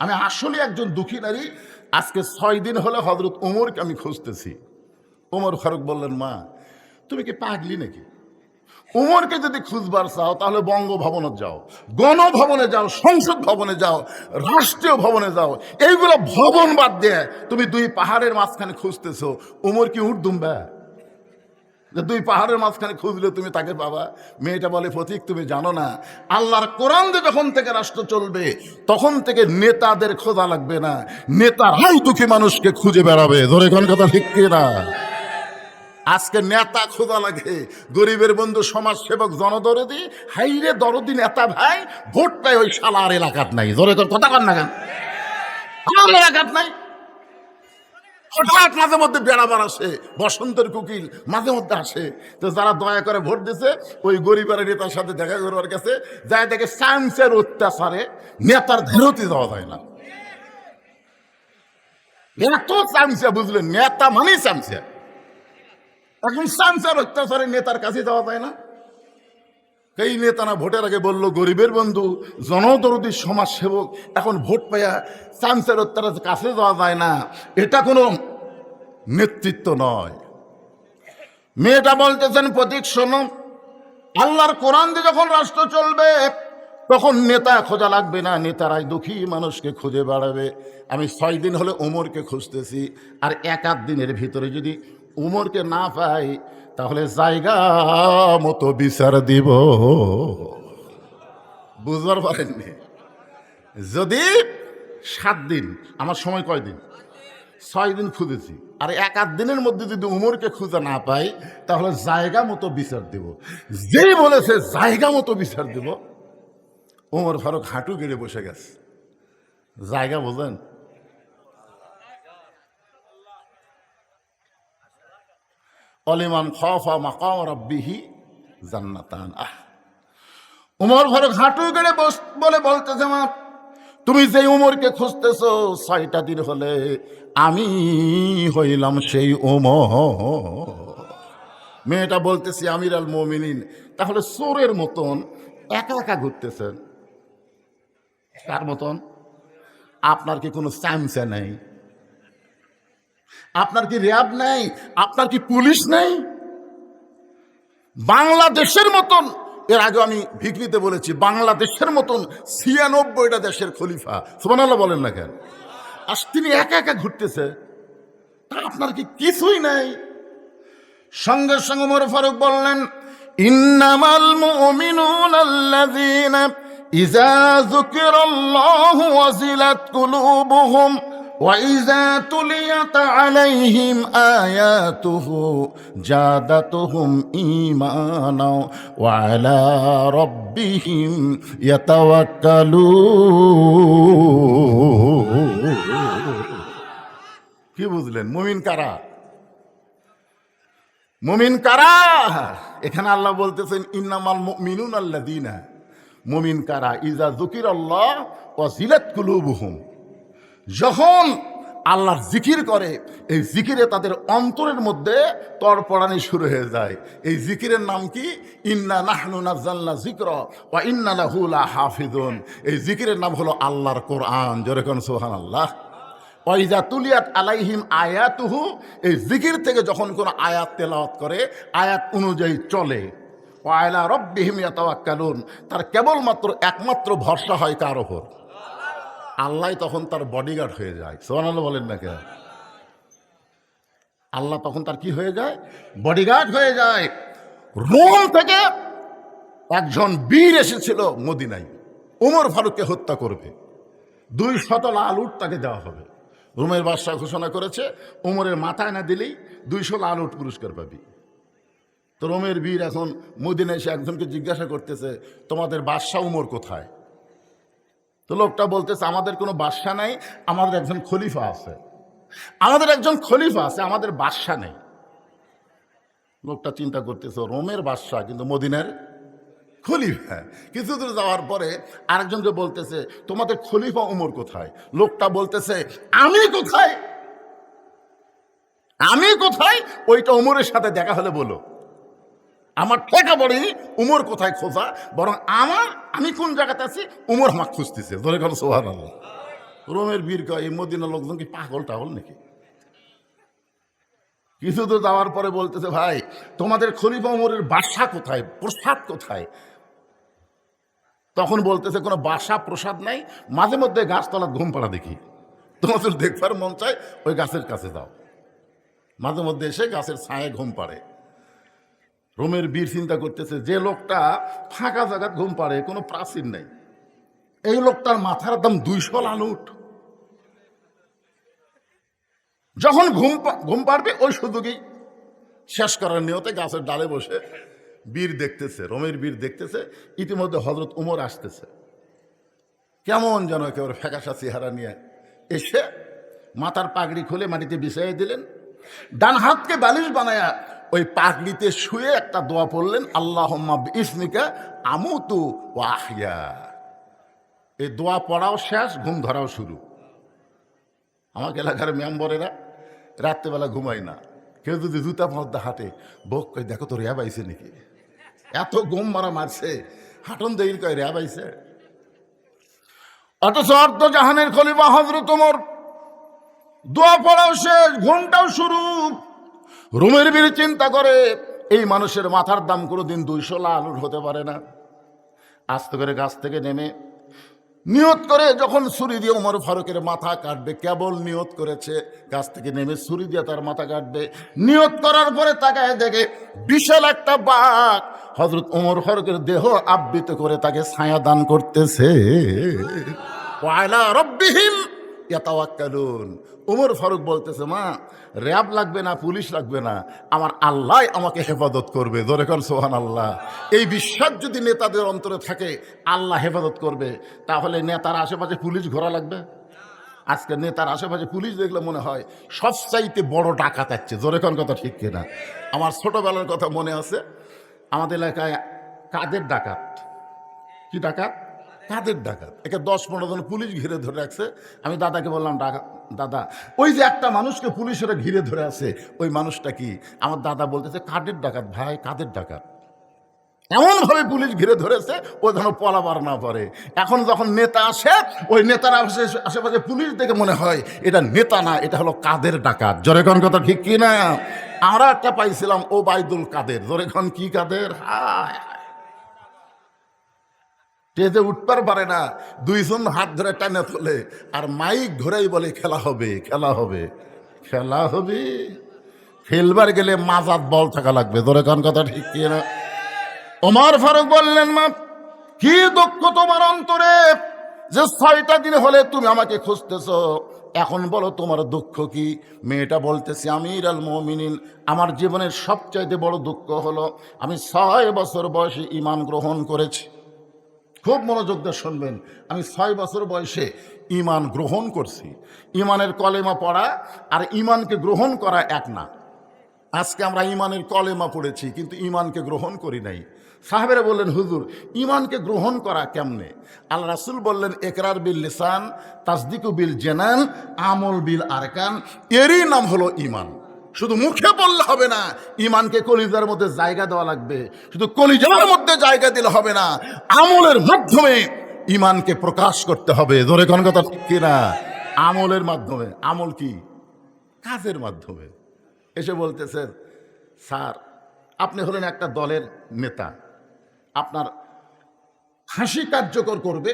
আমি আসলে একজন দুঃখী নারী। আজকে 6 দিন হলে হযরত ওমরকে আমি খুঁজতেছি। ওমর ফারুক বললেন, মা তুমি কি পাগলি নাকি? উমরকে যদি খুঁজবার চাও তাহলে বঙ্গভবনে যাও, গণভবনে যাও, সংসদ ভবনে যাও, রাষ্ট্রীয় ভবনে যাও। এইগুলো ভবন বাদ দিয়ে তুমি দুই পাহাড়ের মাঝখানে খুঁজতেছো। উমর কি উঠ দুম্বা যে দুই পাহাড়ের মাঝখানে খুঁজলে তুমি তাকে পাবা? মেয়েটা বলে, প্রতীক তুমি জানো না, আল্লাহর কোরআন দিয়ে যখন থেকে রাষ্ট্র চলবে তখন থেকে নেতাদের খোঁজা লাগবে না, নেতারাই দুঃখী মানুষকে খুঁজে বেড়াবে। ধরে কোন কথা ঠিক কিনা? আজকে নেতা খোঁজা লাগে, গরিবের বন্ধু, সমাজ সেবক, জনদরদি, হাইরে দরদি নেতা ভাই, ভোটটাই ওই শালার এলাকাত নাই। ধরে কথা কন না কেন? আমার এলাকাত নাই। হঠাৎ মাঝে মধ্যে বেড়াবার আসে, বসন্তের কুকিল মাঝে মধ্যে আসে। তো যারা দয়া করে ভোট দিছে ওই গরিবের নেতার সাথে দেখা করবার কাছে যায়, দেখে চামচের অত্যাচারে নেতার ধেরতি দেওয়া যায় না। এত চামচা, বুঝলেন? নেতা মানেই চামচা। এখন চামচার অত্যাচারে নেতার কাছে যাওয়া যায় না। এই নেতা না ভোটের আগে বললো গরিবের বন্ধু, জনদরদি, সমাজ সেবক, এখন ভোট পাইয়া চামচার অত্যাচারের কাছে যাওয়া যায় না। এটা কোনো নেতৃত্ব নয়। মেয়েটা বলতেছেন, প্রতীক শোনো, আল্লাহর কোরআন দিয়ে যখন রাষ্ট্র চলবে তখন নেতা খোঁজা লাগবে না, নেতারাই দুঃখী মানুষকে খুঁজে বেড়াবে। আমি 6 দিন হলে উমরকে খুঁজতেছি, আর 1-8 দিনের ভিতরে যদি উমরকে না পাই তাহলে জায়গা মতো বিচার দিব। বুঝবার পারেননি? যদি 7 দিন, আমার সময় কয় দিন? 6 দিন খুঁজেছি, আর 1-8 দিনের মধ্যে যদি উমরকে খুঁজে না পাই তাহলে জায়গা মতো বিচার দেব। যেই বলেছে জায়গা মতো বিচার দেব, ওমর ফারুক হাঁটু গেড়ে বসে গেছে। জায়গা বোঝেন? অলিমান খাফা মাকাম রাব্বিহি জান্নাতান। ওমর ফারুক হাঁটু গেড়ে বলে বলতেছে, মা তুমি যে উমরকে খুঁজতেছো 6টা দিন হলে আমি হইলাম সেই ওমর। মেয়েটা বলতেছি, আমির আল মুমিনিন, তাহলে চোরের মতন একা একা ঘুরতেছেন? কার মতন? আপনার কি কোনো চামচা নেই? আপনার কি র্যাব নেই? আপনার কি পুলিশ নেই? বাংলাদেশের মতন, এর আগে আমি ভিকরিতে বলেছি, বাংলাদেশের মতন 96টা দেশের খলিফা, সুবহানাল্লাহ বলেন না কেন, আজ তিনি একা একা ঘুরতেছে, আপনার কি কিছুই নাই? সঙ্গে সঙ্গে ওমর ফারুক বললেন, ইন্নামাল মুমিনুনা আল্লাযীনা ইযা যুকিরাল্লাহু ওয়াজিলাত কুলুবুহুম ওয়া ইযা তুলিয়াত আলাইহিম আয়াতুহু জাদাতুহুম ঈমানা ওয়া আলা রাব্বিহিম ইয়াতাওয়াক্কালুন। কি বুঝলেন? মুমিন কারা? মুমিন কারা? এখানে আল্লাহ বলতেছেন, ইন্নামাল মুমিনুনা আল্লাযীনা, মুমিন কারা? ইযা যুকিরাল্লাহ ওয়াজিলাত কুলুবুহুম, যখন আল্লাহর জিকির করে এই জিকিরে তাদের অন্তরের মধ্যে তড়পড়ানি শুরু হয়ে যায়। এই জিকিরের নাম কি? ইন্না নাহনু নাযালনা যিকরা ওয়া ইন্না লাহু লাহাফিজুন। এই জিকিরের নাম হলো আল্লাহর কোরআন। জোরে কোন সুবহানাল্লাহ। ওয়াইজা তুলিয়াত আলাইহিম আয়াতুহু, এই জিকির থেকে যখন কোনো আয়াত তেলাওয়াত করে, আয়াত অনুযায়ী চলে, ওয়া আলা রাব্বিহিম ইয়াতাওয়াক্কালুন, তার কেবলমাত্র একমাত্র ভরসা হয় কার ওপর? আল্লাহ। তখন তার বডিগার্ড হয়ে যায়। সুবহানাল্লাহ বলেন না কেন? আল্লাহ তখন তার কি হয়ে যায়? বডিগার্ড হয়ে যায়। রোম থেকে একজন বীর এসেছিল মদিনায়, ওমর ফারুককে হত্যা করবে, 200 লাল উট তাকে দেওয়া হবে। রোমের বাদশাহ ঘোষণা করেছে, ওমরের মাথায় না দিলেই 200 লাল উট পুরস্কার পাবি। তো রোমের বীর এখন মদিনায় এসে একজনকে জিজ্ঞাসা করতেছে, তোমাদের বাদশাহ উমর কোথায়? তো লোকটা বলতেছে, আমাদের কোনো বাদশাহ নাই, আমাদের একজন খলিফা আছে। আমাদের একজন খলিফা আছে, আমাদের বাদশাহ নেই। লোকটা চিন্তা করতেছে, রোমের বাদশাহ কিন্তু মদিনার খলিফা। কিছু দূর যাওয়ার পরে আরেকজনকে বলতেছে, তোমাদের খলিফা উমর কোথায়? লোকটা বলতেছে, আমি কোথায়? আমি কোথায়? ওইটা উমরের সাথে দেখা হলে বলো। আমার ঠেকা পড়েনি উমর কোথায় খোঁজা, বরং আমি কোন জায়গাতে আছি উমর আমাকে খুঁজতেছে। ধরে গেল সুবহানাল্লাহ। রোমের বীর কয় এই মদিনা লোকজন কি পাগল টাগল নাকি? কিছু তো যাওয়ার পরে বলতেছে, ভাই তোমাদের খলিফা ওমরের বাসা কোথায়, প্রসাদ কোথায়? তখন বলতেছে কোনো বাসা প্রসাদ নাই, মাঝে মধ্যে গাছতলা ঘুম পাড়া দেখি, তোমাদের দেখবার মন চায় ওই গাছের কাছে যাও, মাঝে মধ্যে এসে গাছের ছায়ে ঘুম পাড়ে। রোমের বীর চিন্তা করতেছে, যে লোকটা ফাঁকা জায়গায় ঘুম পাড়ে, কোনো প্রাচীর নেই, এই লোকটার মাথার দাম 200 লালুট। যখন ঘুম পাড়বে ওই সুযোগেই শেষ করার নিয়তে গাছের ডালে বসে বীর দেখতেছে, রোমের বীর দেখতেছে। ইতিমধ্যে হযরত উমর আসতেছে, কেমন যেন একেবারে ফ্যাকাশা চেহারা নিয়ে এসে মাথার পাগড়ি খুলে মাটিতে বিছাইয়ে দিলেন, ডান হাতকে বালিশ বানায়া ওই পাগড়িতে শুয়ে একটা দোয়া পড়লেন, আল্লাহুম্মা বিইসমিকা আমুতু ওয়া আহইয়া। এই দোয়া পড়াও শেষ, ঘুম ধরাও শুরু। আমাকে এলাকার মেম্বরেরা রাত্রেবেলা ঘুমায় না, কেউ যদি জুতা মধ্যে হাঁটে, বক কই দেখো তো র্যাব আইছে নাকি, এত ঘুম মারা মারছে, হাঁটন দেরির কয় র্যাব আইছে। অথচ অর্ধ জাহানের খলিফা হযরত ওমর, দোয়া পড়াও শেষ, ঘুমটাও শুরু। রোমের বীর চিন্তা করে, এই মানুষের মাথার দাম কোনোদিন 200 লালুট হতে পারে না। আস্তে করে গাছ থেকে নেমে নিয়ত করে যখন ছুরি দিয়ে ওমর ফারুকের মাথা কাটবে, কেবল নিয়ত করেছে, গাছ থেকে নেমে ছুরি দিয়ে তার মাথা কাটবে, নিয়ত করার পরে তাকায় দেখে বিশাল একটা বাঘ হযরত ওমর ফারুকের দেহ আবৃত করে তাকে ছায়া দান করতেছে। ওয়ালা রব্বিহিম ইয়াতাওয়াক্কালুন। ওমর ফারুক বলতেছে, মা র্যাব লাগবে না, পুলিশ লাগবে না, আমার আল্লাহ আমাকে হেফাজত করবে। জোরে কর সুবহানাল্লাহ। এই বিশ্বাস যদি নেতাদের অন্তরে থাকে আল্লাহ হেফাজত করবে, তাহলে নেতার আশেপাশে পুলিশ ঘোরা লাগবে? আজকে নেতার আশেপাশে পুলিশ দেখলে মনে হয় সবচাইতে বড় ডাকাত আছে। জোরে কোন কথা ঠিক কিনা? আমার ছোটবেলার কথা মনে আছে, আমাদের এলাকায় কাদের ডাকাত, কি ডাকাত, কাদের ডাকাত, একে 10-15 জন পুলিশ ঘিরে ধরে রাখছে। আমি দাদাকে বললাম, দাদা ওই যে একটা মানুষকে পুলিশেরা ঘিরে ধরে আছে, ওই মানুষটা কি? আমার দাদা বলতেছে, কাদের ডাকাত ভাই, কাদের ডাকাত। এমন ভাবে পুলিশ ঘিরে ধরেছে ও যেন পলাবার না পারে। এখন যখন নেতা আসে, ওই নেতার আশেপাশে পুলিশ দেখে মনে হয় এটা নেতা না, এটা হলো কাদের ডাকাত। জোরে কোন কথা ঠিক কি না? আমরা একটা পাইছিলাম ওবায়দুল কাদের। জোরে কোন কি কাদের? হায় স্টেজে উঠবার পারে না, 2 জন হাত ধরে টানে তোলে আর মাইক ধরেই বলে খেলা হবে, খেলা হবে, খেলা হবে। খেলবার গেলে মাজাত বল থাকা লাগবে। ধরে কোন কথা ঠিক কি না? ওমর ফারুক বললেন, মা কি দুঃখ তোমার অন্তরে যে 6টা দিন হলে তুমি আমাকে খুঁজতেছ, এখন বলো তোমার দুঃখ কি? মেয়েটা বলতেছে, আমির আল মুমিনিন, আমার জীবনের সবচাইতে বড় দুঃখ হলো আমি 6 বছর বয়সে ঈমান গ্রহণ করেছি। খুব মনোযোগ দিয়ে শুনবেন, আমি 6 বছর বয়সে ঈমান গ্রহণ করছি। ঈমানের কলেমা পড়া আর ঈমানকে গ্রহণ করা এক না। আজকে আমরা ঈমানের কলেমা পড়েছি কিন্তু ঈমানকে গ্রহণ করি নাই। সাহাবেরা বললেন, হুজুর ঈমানকে গ্রহণ করা কেমনে? আল্লাহ রাসূল বললেন, ইকরার বিল লিসান, তাসদিকু বিল জানান, আমল বিল আরকান। এরই নাম হলো ঈমান। শুধু মুখে বললে হবে না, ঈমানকে কলিজার মধ্যে জায়গা দেওয়া লাগবে। শুধু কলিজার মধ্যে জায়গা দিলে হবে না, আমলের মাধ্যমে ঈমানকে প্রকাশ করতে হবে। জোরে কোন কথা ঠিক কিনা? আমলের মাধ্যমে। আমল কি? কাজের মাধ্যমে। এসে বলতেছেন, স্যার আপনি হলেন একটা দলের নেতা, আপনার ফাঁসি কার্যকর করবে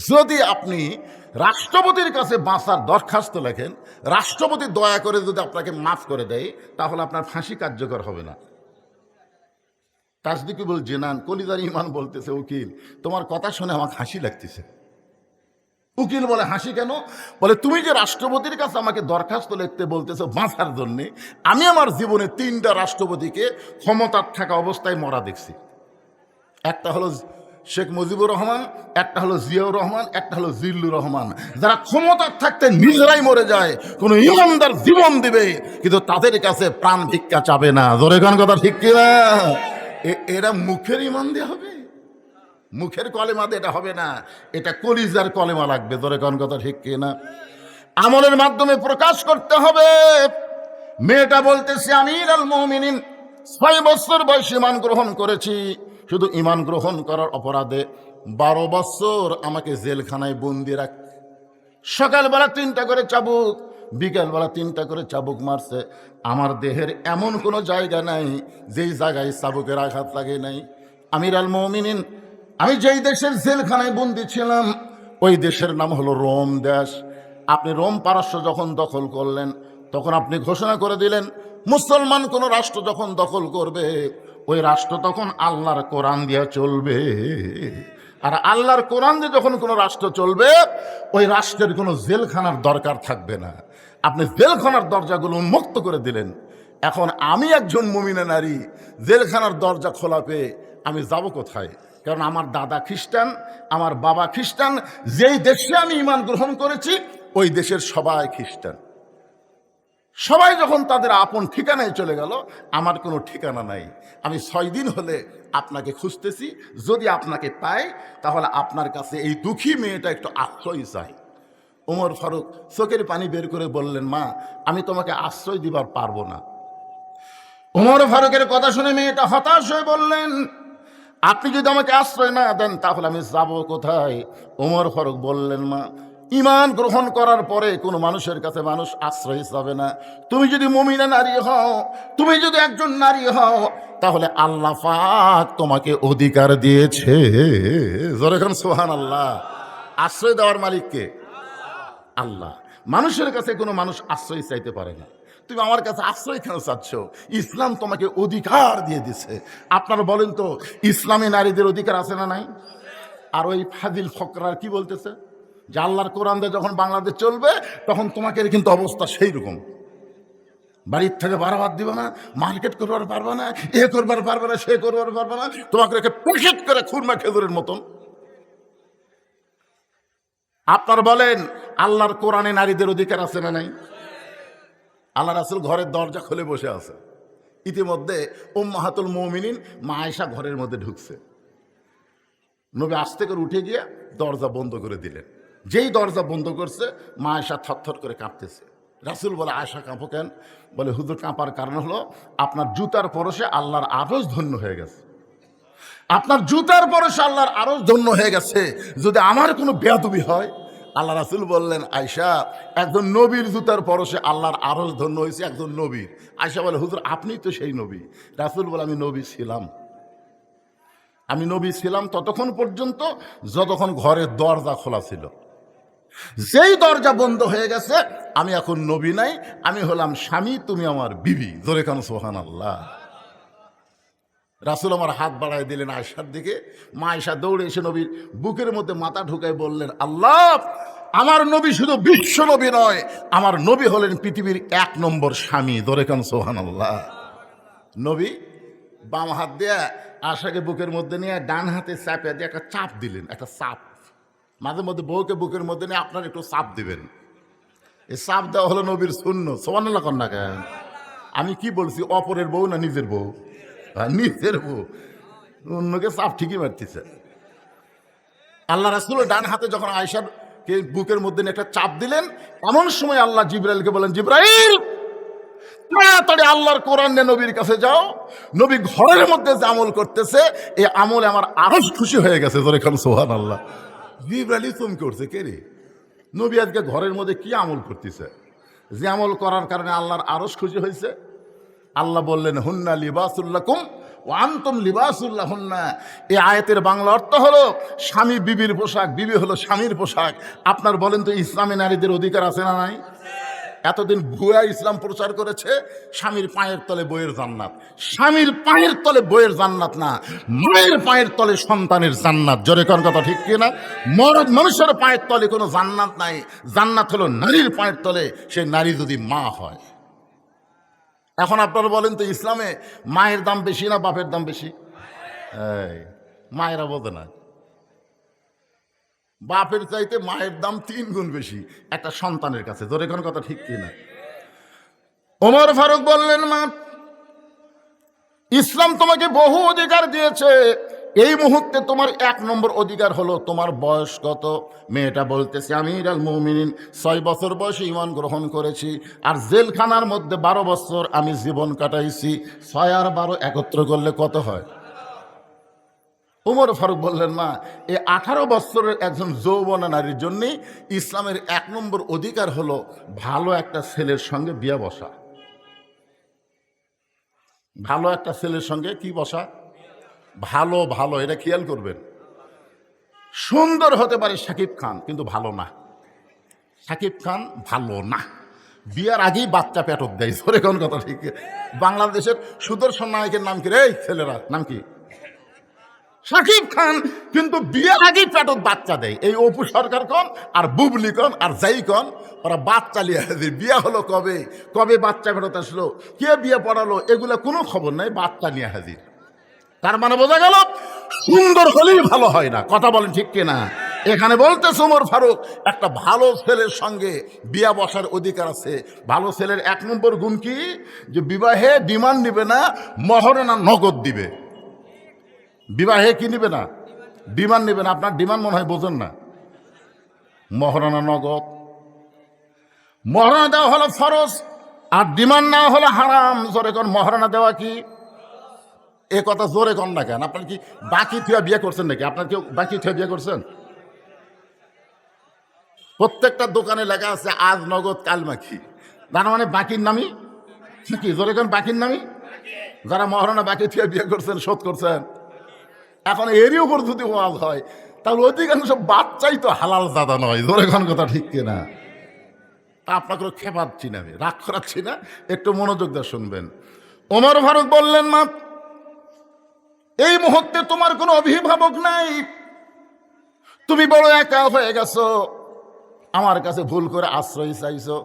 যদি আপনি রাষ্ট্রপতির কাছে বাঁচার দরখাস্ত লেখেন, রাষ্ট্রপতি দয়া করে যদি আপনাকে মাফ করে দেয়, তাহলে আপনার ফাঁসি কার্যকর হবে না। তাসদিকুল জিনান, কলিজার ঈমান বলতেছে, উকিল তোমার কথা শুনে আমার হাসি লাগতেছে। উকিল বলে, হাসি কেন? বলে, তুমি যে রাষ্ট্রপতির কাছে আমাকে দরখাস্ত লিখতে বলতেছো বাঁচার জন্য, আমি আমার জীবনে 3টা রাষ্ট্রপতিকে ক্ষমতার থাকা অবস্থায় মরা দেখছি। একটা হলো শেখ মুজিবুর রহমান, একটা হলো জিয়াউর রহমান, একটা হলো জিল্লুর রহমান। যারা ক্ষমতার থাকতে নিজেরাই মরে যায়, কোনো ইমানদার জীবন দিবে কিন্তু তাদের কাছে প্রাণ ভিক্ষা চাবে না। জোরে কোন কথা ঠিক কিনা? এরা মুখের ইমান দিয়ে হবে, মুখের কলেমা দিয়ে এটা হবে না, এটা কলিজার কলেমা লাগবে। ধরে কোন কথা ঠিক কিনা? আমলের মাধ্যমে প্রকাশ করতে হবে। মেয়েটা বলতেছে, আমির আল মুমিনিন 6 বছর বয়সে ঈমান গ্রহণ করেছি। শুধু ঈমান গ্রহণ করার অপরাধে 12 বছর আমাকে জেলখানায় বন্দি রাখ। সকালবেলা 3টা করে চাবুক, বিকালবেলা 3টা করে চাবুক মারছে। আমার দেহের এমন কোনো জায়গা নাই যেই জায়গায় চাবুকের আঘাত লাগে নাই। আমির আল মুমিনিন, আমি যেই দেশের জেলখানায় বন্দি ছিলাম ওই দেশের নাম হলো রোম দেশ। আপনি রোম পারস্য যখন দখল করলেন তখন আপনি ঘোষণা করে দিলেন মুসলমান কোন রাষ্ট্র যখন দখল করবে ওই রাষ্ট্র তখন আল্লাহর কোরআন দিয়ে চলবে। আর আল্লাহর কোরআন দিয়ে যখন কোনো রাষ্ট্র চলবে ওই রাষ্ট্রের কোনো জেলখানার দরকার থাকবে না। আপনি জেলখানার দরজাগুলো উন্মুক্ত করে দিলেন। এখন আমি একজন মুমিনা নারী, জেলখানার দরজা খোলা পেয়ে আমি যাব কোথায়? কারণ আমার দাদা খ্রিস্টান, আমার বাবা খ্রিস্টান, যেই দেশে আমি ঈমান গ্রহণ করেছি ওই দেশের সবাই খ্রিস্টান। সবাই যখন তাদের আপন ঠিকানায় চলে গেল, আমার কোনো ঠিকানা নাই। আমি 6 দিন হলে আপনাকে খুঁজতেছি, যদি আপনাকে পাই তাহলে আপনার কাছে এই দুঃখী মেয়েটা একটু আশ্রয় চাই। ওমর ফারুক চোখের পানি বের করে বললেন, মা আমি তোমাকে আশ্রয় দিবার পারবো না। ওমর ফারুকের কথা শুনে মেয়েটা হতাশ হয়ে বললেন, আপনি যদি আমাকে আশ্রয় না দেন তাহলে আমি যাব কোথায়? ওমর ফারুক বললেন, মা ঈমান গ্রহণ করার পরে কোনো মানুষের কাছে মানুষ আশ্রয় যাবে না। তুমি যদি মুমিনা নারী হও, তুমি যদি একজন নারী হও তাহলে আল্লাহ পাক তোমাকে অধিকার দিয়েছে। জোরে খান সুবহানাল্লাহ। আশ্রয় দেওয়ার মালিক কে? আল্লাহ। মানুষের কাছে কোনো মানুষ আশ্রয় চাইতে পারে না। তুমি আমার কাছে আশ্রয় কেন চাচ্ছ? ইসলাম তোমাকে অধিকার দিয়ে দিছে। আপনারা বলেন তো ইসলামী নারীদের অধিকার আছে না নাই? আর ওই ফাজিল ফকরার কি বলতেছে যে আল্লাহর কোরআন দিয়ে যখন বাংলাদেশ চলবে তখন তোমাকে কিন্তু অবস্থা সেই রকম, বাড়ির থেকে বারবার দিবে না, মার্কেট করবার পারবে না, এ করবার পারবে না, সে করবার পারবে না, তোমাকে রেখে প্যাকেট করে খুরমা খেজুরের মতন। আপনার বলেন আল্লাহর কোরআনে নারীদের অধিকার আছে না নাই? আল্লাহ রাসূল ঘরের দরজা খুলে বসে আছে। ইতিমধ্যে উম্মাহাতুল মুমিনিন মা আয়েশা ঘরের মধ্যে ঢুকছে। নবী আস্তে করে উঠে গিয়ে দরজা বন্ধ করে দিলেন। যেই দরজা বন্ধ করছে মা আয়েশা থরথর করে কাঁপতেছে। রাসূল বলে, আয়েশা কাঁপো কেন? বলে, হুজুর কাঁপার কারণ হলো আপনার জুতার পরশে আল্লাহর আরশ ধন্য হয়ে গেছে। আপনার জুতার পরশে আল্লাহর আরশ ধন্য হয়ে গেছে। যদি আমার কোনো বেয়াদবি হয়, আল্লাহ রাসূল বললেন, আয়েশা একজন নবীর জুতার পরশে আল্লাহর আরশ ধন্য হয়েছে, একজন নবীর। আয়েশা বলে, হুজুর আপনি তো সেই নবী। রাসূল বলে, আমি নবী ছিলাম। আমি নবী ছিলাম ততক্ষণ পর্যন্ত যতক্ষণ ঘরের দরজা খোলা ছিল। যেই দরজা বন্ধ হয়ে গেছে আমি এখন নবী নাই, আমি হলাম স্বামী, তুমি আমার বিবি। জোরে কান সুবহানাল্লাহ। রাসূল আমার হাত বাড়ায় দিলেন আয়েশার দিকে। মা আয়েশা দৌড়ে এসে নবীর বুকের মধ্যে মাথা ঢুকায় বললেন, আল্লাহ আমার নবী শুধু বিশ্ব নবী নয়, আমার নবী হলেন পৃথিবীর 1 নম্বর স্বামী। জোরে কান সুবহানাল্লাহ। নবী বাম হাত দিয়ে আশাকে বুকের মধ্যে নিয়ে ডান হাতে চাপে দিয়ে একটা চাপ দিলেন, একটা চাপ। মাঝে মধ্যে বউকে বুকের মধ্যে নিয়ে আপনার একটু চাপ দিবেন। এই চাপ দেওয়া হলো নবীর সুন্নাত। সুবহানাল্লাহ কন না কেন? আমি কি বলছি, অপরের বউ না নিজের বউ? নিজের বউ। অন্যকে চাপ ঠিকই মারতেছে। আল্লাহ রাসূল ডান হাতে যখন আয়েশার কে বুকের মধ্যে নিয়ে একটা চাপ দিলেন, এমন সময় আল্লাহ জিবরাইলকে বলেন, জিবরাইল তাড়াতাড়ি আল্লাহর কোরআন নিয়ে নবীর কাছে যাও। নবী ঘরের মধ্যে যে আমল করতেছে এই আমলে আমার আরশ খুশি হয়ে গেছে। জোরে খান সুবহানাল্লাহ। জিবরাইল চমকে উঠছে, কে রে? নবী আজকে ঘরের মধ্যে কি আমল করতেছে যে আমল করার কারণে আল্লাহর আরশ খুশি হয়েছে? আল্লাহ বললেন, হুন্না লিবাসুল লাকুম ওয়া আনতুম লিবাসুল লাহুন্না। এই আয়াতের বাংলা অর্থ হলো স্বামী বিবির পোশাক, বিবি হলো স্বামীর পোশাক। আপনার বলেন তো ইসলামে নারীদের অধিকার আছে না নাই? এতদিন ভুয়া ইসলাম প্রচার করেছে স্বামীর পায়ের তলে বইয়ের জান্নাত। স্বামীর পায়ের তলে বইয়ের জান্নাত না, মায়ের পায়ের তলে সন্তানের জান্নাত। জোরে কোন কথা ঠিক কিনা? মরদ মানুষের পায়ের তলে কোনো জান্নাত নাই। জান্নাত হলো নারীর পায়ের তলে, সে নারী যদি মা হয়। এখন আপনারা বলেন তো ইসলামে মায়ের দাম বেশি না বাপের দাম বেশি? এই মায়েরা বোঝে না, বাপের চাইতে মায়ের দাম 3 গুণ বেশি একটা সন্তানের কাছে। জোরে কোন কথা ঠিক কিনা? ওমর ফারুক বললেন, মা ইসলাম তোমাকে বহু অধিকার দিয়েছে, এই মুহূর্তে তোমার 1 নম্বর অধিকার হলো তোমার বয়স কত? মেয়েটা বলতেছে, আমির আল মুমিনিন 6 বছর বয়সে ঈমান গ্রহণ করেছি, আর জেলখানার মধ্যে 12 বছর আমি জীবন কাটাইছি। 6 আর 12 একত্র করলে কত হয়? উমর ফারুক বললেন, মা, এই 18 বছরের একজন যৌবনা নারীর জন্যে ইসলামের 1 নম্বর অধিকার হলো ভালো একটা ছেলের সঙ্গে বিয়ে বসা। ভালো একটা ছেলের সঙ্গে কি বসা? ভালো ভালো, এটা খেয়াল করবেন। সুন্দর হতে পারে শাকিব খান, কিন্তু ভালো না। শাকিব খান ভালো না, বিয়ার আগেই বাচ্চা পেটক দেয়। ধরে কোন কথা ঠিক? বাংলাদেশের সুদর্শন নায়কের নাম কি রে? ছেলেরা নাম কি? শাকিব খান, কিন্তু বিয়ের আগেই পেটক বাচ্চা দেয়। এই অপু সরকার কন আর বুবলি কন আর যাই কন, ওরা বাচ্চা লিয়ে হাজির। বিয়ে হলো কবে, কবে বাচ্চা ফেরত আসলো, কে বিয়ে পড়ালো, এগুলা কোনো খবর নাই, বাচ্চা নিয়ে হাজির। তার মানে বোঝা গেল সুন্দর হলেই ভালো হয় না। কথা বলেন ঠিক কিনা? এখানে বলতেছে ওমর ফারুক একটা ভালো ছেলের সঙ্গে বিয়া বসার অধিকার আছে। ভালো ছেলের 1 নম্বর গুণ কি? যে বিবাহে ডিমান্ড নিবে না, মহারণা নগদ দিবে। বিবাহে কি নিবে না? ডিমান্ড নিবে না। আপনার ডিমান্ড মনে হয় বোঝেন না। মহারণা নগদ। মহারণা দেওয়া হলো ফরজ, আর ডিমান্ড নেওয়া হলো হারাম। জোরে কোন মহারণা দেওয়া কি? এ কথা জোরে কন না কেন? আপনার কি বাকি থুয়া বিয়ে করছেন নাকি? আপনার কেউ বাকি থুয়া বিয়ে করছেন? প্রত্যেকটা দোকানে লেখা আছে আজ নগদ কাল বাকি। তার মানে বাকির নামই কি? জোরে কোন বাকির নামই। যারা মহারণা বাকি থুয়া বিয়ে করছেন, শোধ করছেন, এখন এরই উপর যদি ওয়াজ হয়, তাহলে অধিকাংশ বাচ্চাই তো হালাল দাদা নয়। জোরে কোন কথা ঠিক কিনা? তা আপনাকে খেপাচ্ছি না, আমি রাগ করাচ্ছি না, একটু মনোযোগ দিয়ে শুনবেন। ওমর ফারুক বললেন, মা, এই মুহূর্তে তোমার কোনো অভিভাবক নাই, তুমি বড় একা হয়ে গেছো, আমার কাছে ভুল করে আশ্রয় চাইছো।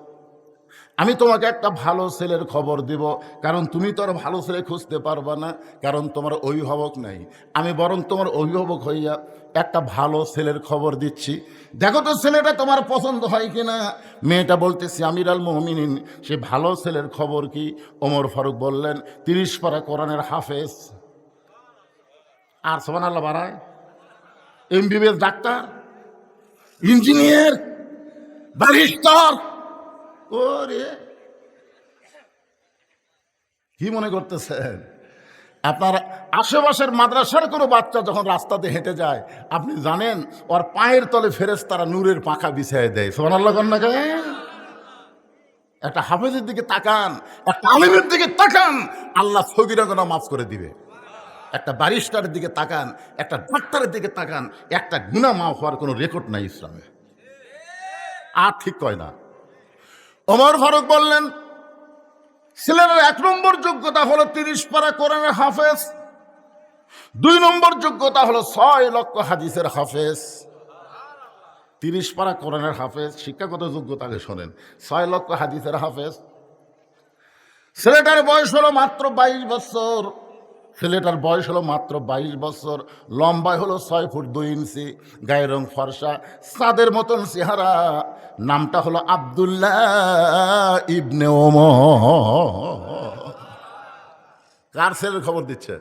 আমি তোমাকে একটা ভালো ছেলের খবর দিব, কারণ তুমি তো আর ভালো ছেলে খুঁজতে পারবা না, কারণ তোমার অভিভাবক নাই। আমি বরং তোমার অভিভাবক হইয়া একটা ভালো ছেলের খবর দিচ্ছি, দেখো তো ছেলেটা তোমার পছন্দ হয় কিনা। মেয়েটা বলতেছি, আমিরুল মুমিনিন, সে ভালো ছেলের খবর কি? ওমর ফারুক বললেন, 30 পারা কোরআনের হাফেজ। আর সুবহানাল্লাহ বাড়ায়, এমবিবিএস ডাক্তার, ইঞ্জিনিয়ার, ব্যারিস্টার। ওরে কি মনে করতেছেন? আপনার আশেপাশের মাদ্রাসার কোনো বাচ্চা যখন রাস্তাতে হেঁটে যায়, আপনি জানেন ওর পায়ের তলে ফেরেশতারা নূরের পাখা বিছিয়ে দেয়। সুবহানাল্লাহ কন না কেন? একটা হাফেজের দিকে তাকান, একটা আলেমের দিকে তাকান, আল্লাহ সগীরা গুনাহ মাফ করে দিবে। একটা ব্যারিস্টারের দিকে তাকান, একটা ডাক্তারের দিকে তাকান, একটা গুনাহ মাফ হওয়ার কোনো রেকর্ড নাই ইসলামে। আর ঠিক কয় না? ওমর ফারুক বললেন, ছেলের 1 নম্বর যোগ্যতা হলো 30 পারা কোরআনের হাফেজ। 2 নম্বর যোগ্যতা হলো 6 লক্ষ হাদিসের হাফেজ। 30 পারা কোরআনের হাফেজ, শিক্ষাগত যোগ্যতা আগে শোনেন। 6 লক্ষ হাদিসের হাফেজ। ছেলেটার বয়স হলো মাত্র 22 বছর। ছেলেটার বয়স হলো মাত্র 22 বছর। লম্বায় হলো 6 ফুট 2 ইঞ্চি। গায়ের রং ফর্সা, চাঁদের মতন চেহারা। নামটা হলো আব্দুল্লাহ ইবনে ওমর। কার ছেলের খবর দিচ্ছে?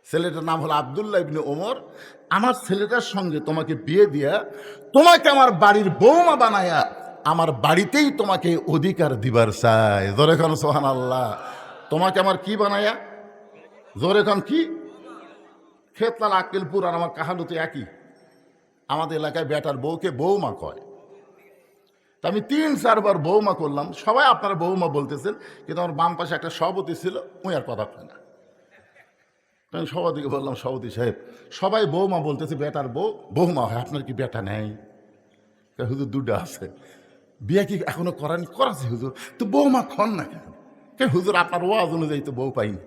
ছেলেটার নাম হলো আব্দুল্লাহ ইবনে ওমর। আমার ছেলেটার সঙ্গে তোমাকে বিয়ে দিয়া, তোমাকে আমার বাড়ির বৌমা বানায়া, আমার বাড়িতেই তোমাকে অধিকার দিবার চাই। জোরে খান সুবহানাল্লাহ। তোমাকে আমার কি বানায়া? জোরে খান কি? খেতলাল আক্কেলপুর আর আমার কাহালুতে একই। আমাদের এলাকায় বেটার বউকে বৌমা কয়। তা আমি 3-4 বার বৌমা করলাম। সবাই আপনারা বৌমা বলতেছেন, কিন্তু আমার বাম পাশে একটা সভাপতি ছিল, ওই আর কথা কয় না। আমি সভাপতিকে বললাম, সভাপতি সাহেব, সবাই বৌমা বলতেছে, বেটার বউ বৌমা হয়, আপনার কি বেটা নেই? হুজুর 2টা আছে। বিয়ে কি এখনো করানি? করাছে হুজুর। তো বৌমা খন না কেন? হুজুর আপনার ওয়াজ অনুযায়ী তো বউ পাইনি।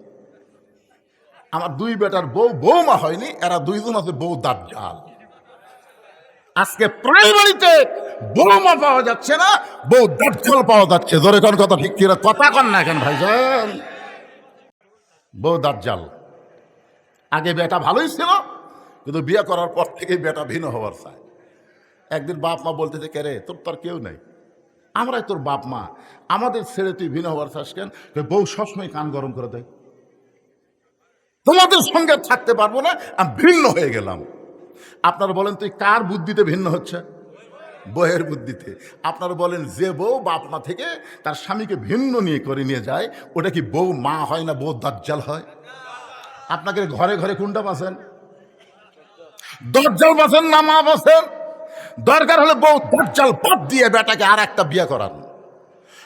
আমার 2 বেটার বউ বৌমা হয়নি, এরা 2 জন আছে বউ দাজ্জাল। আজকে প্রায় বাড়িতে বৌমা পাওয়া যাচ্ছে না, বউ দাজ্জাল পাওয়া যাচ্ছে। জোরে কোন কথা ঠিক কিনা? কথা কন না কেন ভাইজান? বউ দাজ্জাল। আগে বেটা ভালোই ছিল, কিন্তু বিয়ে করার পর থেকে বেটা ভিন্ন হওয়ার চায়। একদিন বাপ মা বলতেছে, কে রে, তোর তো আর কেউ নাই, আমরাই তোর বাপ মা, আমাদের ছেড়ে তুই ভিন্ন হওয়ার চাস কেন? বউ সবসময় কান গরম করে দেয়, তোমাদের সঙ্গে থাকতে পারবো না, আমি ভিন্ন হয়ে গেলাম। আপনারা বলেন, তুই কার বুদ্ধিতে ভিন্ন হচ্ছে? বউয়ের বুদ্ধিতে। আপনারা বলেন, যে বউ বাপ মা থেকে তার স্বামীকে ভিন্ন নিয়ে যায়, ওটা কি বউ মা হয় না বউ দাজ্জাল হয়? আপনাকে ঘরে ঘরে কোনটা পাচ্ছেন? দজ্জাল বাঁচেন না মা বাঁচেন, দরকার হলে বউ দজ্জাল বাদ দিয়ে বেটাকে আর একটা বিয়ে করান,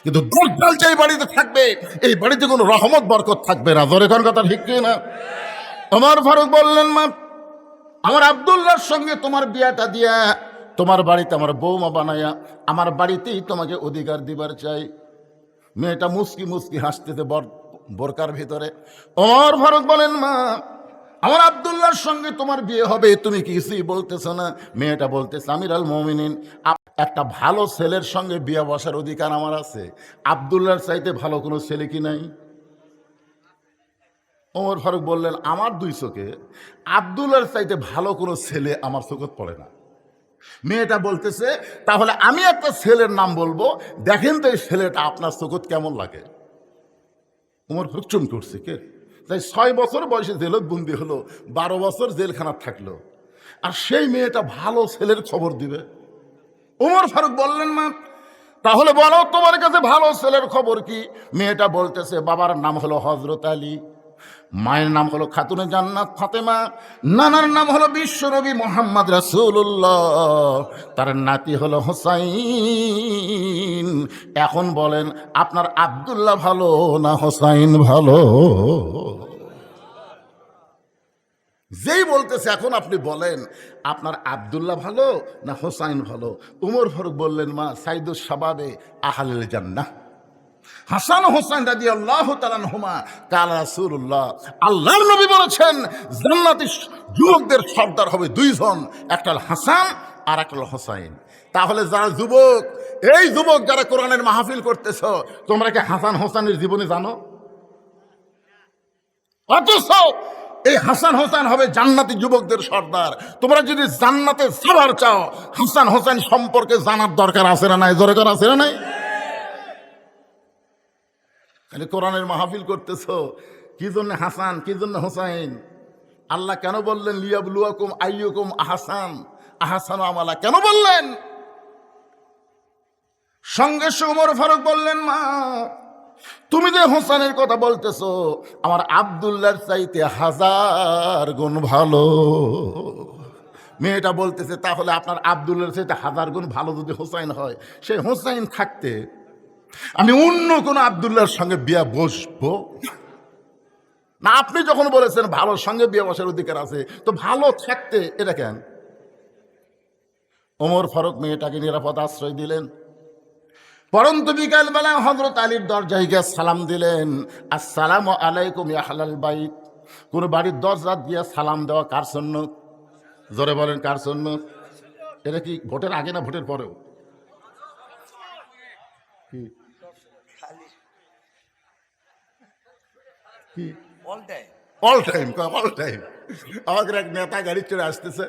কিন্তু দজ্জাল যে বাড়িতে থাকবে এই বাড়িতে কোনো রহমত বরকত থাকবে না। ধরে কোন কথা ঠিক না? ওমর ফারুক বললেন, মা আমার আব্দুল্লাহর সঙ্গে তোমার বিয়াটা দিয়া তোমার বাড়িতে আমার বৌমা বানায়া আমার বাড়িতেই তোমাকে অধিকার দিবার চাই। মেয়েটা মুস্কি মুস্কি হাসতেছে বোরকার ভিতরে। ওমর ফারুক বলেন, মা আমার আব্দুল্লাহর সঙ্গে তোমার বিয়ে হবে, তুমি কিছুই বলতেছ না। মেয়েটা বলতেছে, আমিরুল মুমিনিন, একটা ভালো ছেলের সঙ্গে বিয়ে বসার অধিকার আমার আছে, আব্দুল্লাহর চাইতে ভালো কোনো ছেলে কি নাই? ওমর ফারুক বললেন, আমার দুই চোখে আব্দুল্লাহর চাইতে ভালো কোনো ছেলে আমার চোখত পড়ে না। মেয়েটা বলতেছে, তাহলে আমি একটা ছেলের নাম বলবো, দেখেন তো এই ছেলেটা আপনার চোখত কেমন লাগে। ওমর ফারুক চমকে উঠছে, কে? তাই 6 বছর বয়সে জেলত বন্দি হলো, 12 বছর জেলখানা থাকলো, আর সেই মেয়েটা ভালো ছেলের খবর দিবে। ওমর ফারুক বললেন, মা তাহলে বলো তোমার কাছে ভালো ছেলের খবর কি? মেয়েটা বলতেছে, বাবার নাম হলো হযরত আলী, মায়ের নাম হলো খাতুনে জান্নাত ফাতেমা, নানার নাম হলো বিশ্বনবী মুহাম্মদ রাসূলুল্লাহ, তার নাতি হলো হোসাইন। এখন বলেন আপনার আব্দুল্লাহ ভালো না হোসাইন ভালো? যেই বলতেছে এখন আপনি বলেন আপনার আব্দুল্লাহ ভালো না হোসাইন ভালো? উমর ফারুক বললেন, মা সাইদুস শাবাবে আহলিল জান্নাহ হাসান হোসেন রাদিয়াল্লাহু তাআলা আনহুমা কালা রাসূলুল্লাহ, আল্লাহর নবী বলেছেন জান্নাতি যুবকদের সর্দার হবে 2 জন, একটা হলো হাসান আর একটা হলো হোসাইন। তাহলে যারা যুবক, এই যুবক যারা কোরআনের মাহফিল করতেছ, তোমরা কি হাসান হোসেনের জীবনী জানো? অথচ এই হাসান হোসেন হবে জান্নাতি যুবকদের সর্দার। তোমরা যদি জান্নাতে যাবার চাও, হাসান হোসেন সম্পর্কে জানার দরকার আছে না নাই? দরকার আছে না নাই? খালি কোরআনের মাহফিল করতেছ, কি জন্য হাসান, কি জন্য হোসাইন? আল্লাহ কেন বললেন লিয়াবলুয়াকুম আইয়ুকুম আহসান আহসানু আমালা? কেন বললেন? সঙ্গে ওমর ফারুক বললেন, মা তুমি যে হোসেনের কথা বলতেছো, আমার আব্দুল্লাহর চাইতে 1000 গুণ ভালো। মেয়েটা বলতেছে, তাহলে আপনার আব্দুল্লাহর চাইতে 1000 গুণ ভালো যদি হোসাইন হয়, সেই হোসাইন থাকতে আমি অন্য কোন আব্দুল্লাহর সঙ্গে বিয়ে বসবো না। আপনি যখন বলেছেন ভালোর সঙ্গে বিয়ে বসার অধিকার আছে, তো ভালো থাকতে এটা কেন? ওমর ফারুক মেয়েটাকে নিরাপদ আশ্রয় দিলেন। পরন্তু বিকালবেলা হযরত আলীর দরজায় গিয়ে সালাম দিলেন, আসসালামু আলাইকুম ইয়া আহলাল বাইত। কোন বাড়ির দরজা দিয়ে সালাম দেওয়া কার সুন্নত? জোরে বলেন, কার সুন্নত? এটা কি ভোটের আগে না ভোটের পরেও? কি অল টাইম? All time. আমাদের এক নেতা গাড়ি চড়ে আসতেছে,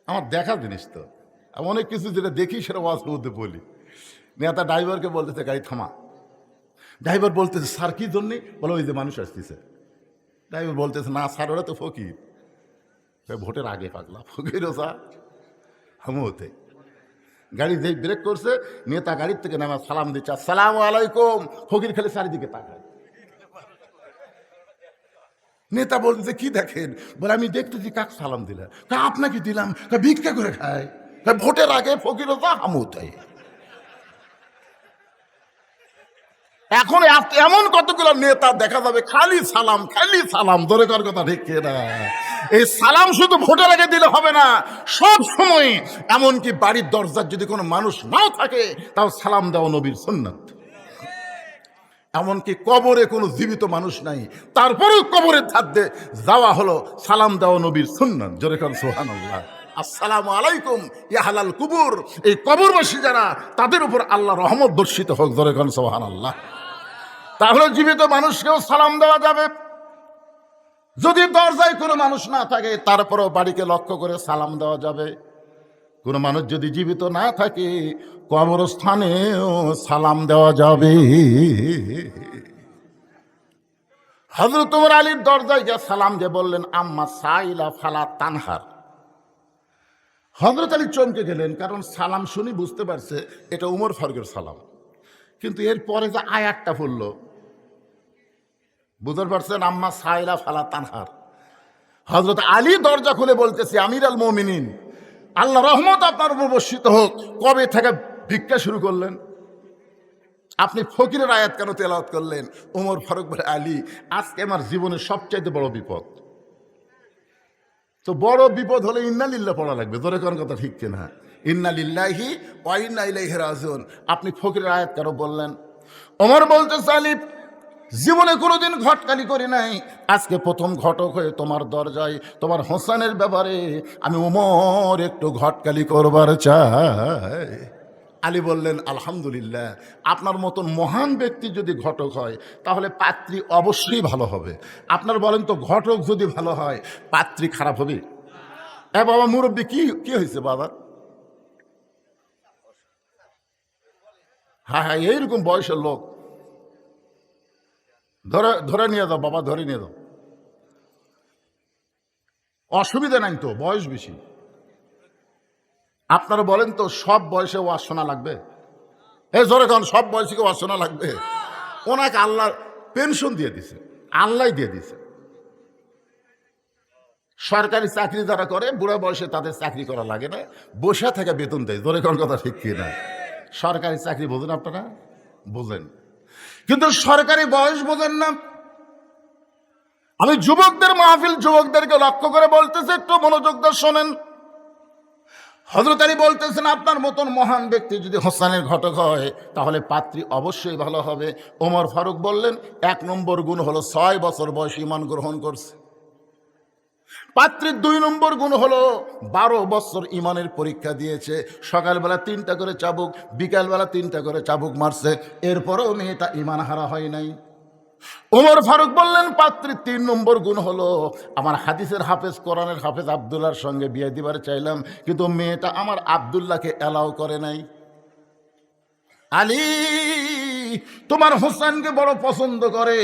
আমার দেখার জিনিস তো, আমি অনেক কিছু যেটা দেখি সেটা ওয়াজ মধ্যে বলি। নেতা ড্রাইভারকে বলতেছে গাড়ি থামা। ড্রাইভার বলতেছে, স্যার কি জন্যে? বলো ওই যে মানুষ আসতেছে। ড্রাইভার বলতেছে, না স্যার ওরা তো ফকির। ভোটের আগে পাগলা, ফকিরও স্যার হামতে। গাড়ি যেই ব্রেক করছে, নেতা গাড়ির থেকে নামা সালাম দিচ্ছে, আসসালামু আলাইকুম। ফকির খালি চারিদিকে তাকায়। নেতা বলতেছে, কি দেখেন? বলে আমি দেখতেছি কাক সালাম দিলেন। আপনাকে দিলাম, ভিক্ষা করে খায়। ভোটের আগে ফকিরও যা হামতে। এখন এমন কতগুলো নেতা দেখা যাবে খালি সালাম, খালি সালাম। ধরে কর কথা ঠিক না? এই সালাম শুধু ভোটের আগে দিলে হবে না, সব সময়। এমনকি বাড়ির দরজার যদি কোনো মানুষ নাও থাকে, তাও সালাম দেওয়া নবীর সুন্নাত। এমনকি কবরে কোনো জীবিত মানুষ নাই, তারপরেও কবরের ধারে যাওয়া হলো সালাম দেওয়া নবীর সুন্নাত। জোরে কর সুবহানাল্লাহ। আসসালামু আলাইকুম ইয়া আহলাল কুবুর। এই কবরবাসী যারা, তাদের উপর আল্লাহ রহমত বর্ষিত হোক। জোরে কর সুবহানাল্লাহ। তাহলে জীবিত মানুষকেও সালাম দেওয়া যাবে। যদি দরজায় কোনো মানুষ না থাকে, তারপরেও বাড়িকে লক্ষ্য করে সালাম দেওয়া যাবে। কোনো মানুষ যদি জীবিত না থাকে, কবরস্থানেও সালাম দেওয়া যাবে। হযরত ওমর আলীর দরজায় গিয়ে সালাম দিয়ে বললেন, আম্মা সাইলা ফালা তানহার। হযরত আলী চমকে গেলেন, কারণ সালাম শুনি বুঝতে পারছে এটা উমর ফারুকের সালাম। কিন্তু এরপরে যে আয়াতটা পড়ল, বুঝতে পারছেন, আম্মা সাইলা ফালা তানহার। হযরত আলী দরজা খুলে বলতেছে, আমির আল মুমিনিন, আল্লাহ রহমত আপনার উপর বর্ষিত হোক, কবে থেকে ভিক্ষা শুরু করলেন? আপনি ফকিরের আয়াত কেন তেলাওয়াত করলেন? ওমর ফারুক বলে, আলী, আজকে আমার জীবনের সবচাইতে বড় বিপদ। তো বড় বিপদ হলে ইন্না লিল্লাহ পড়া লাগবে, ধরে কোন কথা ঠিক কিনা? ইন্না লিল্লাহি ওয়া ইন্না ইলাইহি রাজিউন। আপনি ফকিরের আয়াত কেন বললেন? ওমর বলতেছে, আলী, জীবনে কোনোদিন ঘটকালি করি নাই, আজকে প্রথম ঘটক হয়ে তোমার দরজায় তোমার হোসেনের ব্যাপারে আমি ওমর একটু ঘটকালি করবার চাই। আলী বললেন, আলহামদুলিল্লাহ, আপনার মতন মহান ব্যক্তি যদি ঘটক হয় তাহলে পাত্রী অবশ্যই ভালো হবে। আপনার বলেন তো, ঘটক যদি ভালো হয় পাত্রী খারাপ হবে? এ বাবা মুরব্বী, কি কি হয়েছে বাবা? হ্যাঁ হ্যাঁ, এইরকম বয়সের লোক ধরে ধরে নিয়ে যাও বাবা, ধরে নিয়ে যাও, অসুবিধা নাই তো, বয়স বেশি। আপনারা বলেন তো, সব বয়সে ওয়াজ শোনা লাগবে? এই জোরে কারণ সব বয়সীকে ওয়াজ শোনা লাগবে? ওনাকে আল্লাহ পেনশন দিয়ে দিছে, আল্লাহ দিয়ে দিছে। সরকারি চাকরি যারা করে বুড়া বয়সে তাদের চাকরি করা লাগে না, বসে থেকে বেতন দেয়। জোরে কারণ কথা ঠিক কি না? সরকারি চাকরি বোঝেন আপনারা? বোঝেন, কিন্তু সরকারি বয়স বোঝেন না। আমি যুবকদের মাহফিল, যুবকদেরকে লক্ষ্য করে বলতেছি, একটু মনোযোগ দিয়ে শোনেন। হযরত আলী বলতেছেন, আপনার মতন মহান ব্যক্তি যদি হোসেনের ঘটক হয় তাহলে পাত্রী অবশ্যই ভালো হবে। ওমর ফারুক বললেন, 1 নম্বর গুণ হলো 6 বছর বয়সে ঈমান গ্রহণ করছে। পাত্রীর 2 নম্বর গুণ হলো 12 বছর ঈমানের পরীক্ষা দিয়েছে। সকালবেলা 3টা করে চাবুক, বিকালবেলা 3টা করে চাবুক মারছে, এরপরেও মেয়েটা ঈমান হারা হয় নাই। ওমর ফারুক বললেন, পাত্রীর 3 নম্বর গুণ হলো, আমার হাদিসের হাফেজ, কোরআনের হাফেজ আব্দুল্লাহর সঙ্গে বিয়ে দিবার চাইলাম, কিন্তু মেয়েটা আমার আব্দুল্লাহকে অ্যালাউ করে নাই। আলী, তোমার হোসেনকে বড় পছন্দ করে,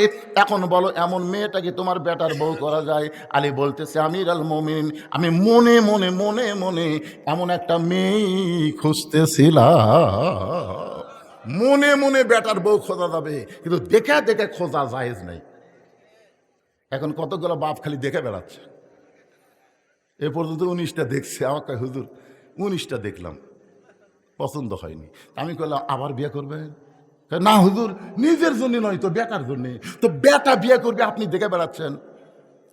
এখন বলো এমন মেয়েটাকে তোমার বেটার বউ করা যায়? আলী বলতেছে, আমির আল মুমিনিন, আমি মনে মনে মনে মনে এমন একটা মেয়ে খুঁজতেছিলাম। মনে মনে বেটার বউ খোঁজা যাবে, কিন্তু দেখে দেখে খোঁজা জায়েজ নাই। এখন কতগুলো বাপ খালি দেখে বেড়াচ্ছে। এ পর্যন্ত 19টা দেখছে, আমাকে হুজুর 19টা দেখলাম, পছন্দ হয়নি। আমি বললাম, আবার বিয়ে করবেন? না হুজুর, নিজের জন্য নয় তো, বেটার জন্য। তো বেটা বিয়ে করবে, আপনি দেখে বেড়াচ্ছেন?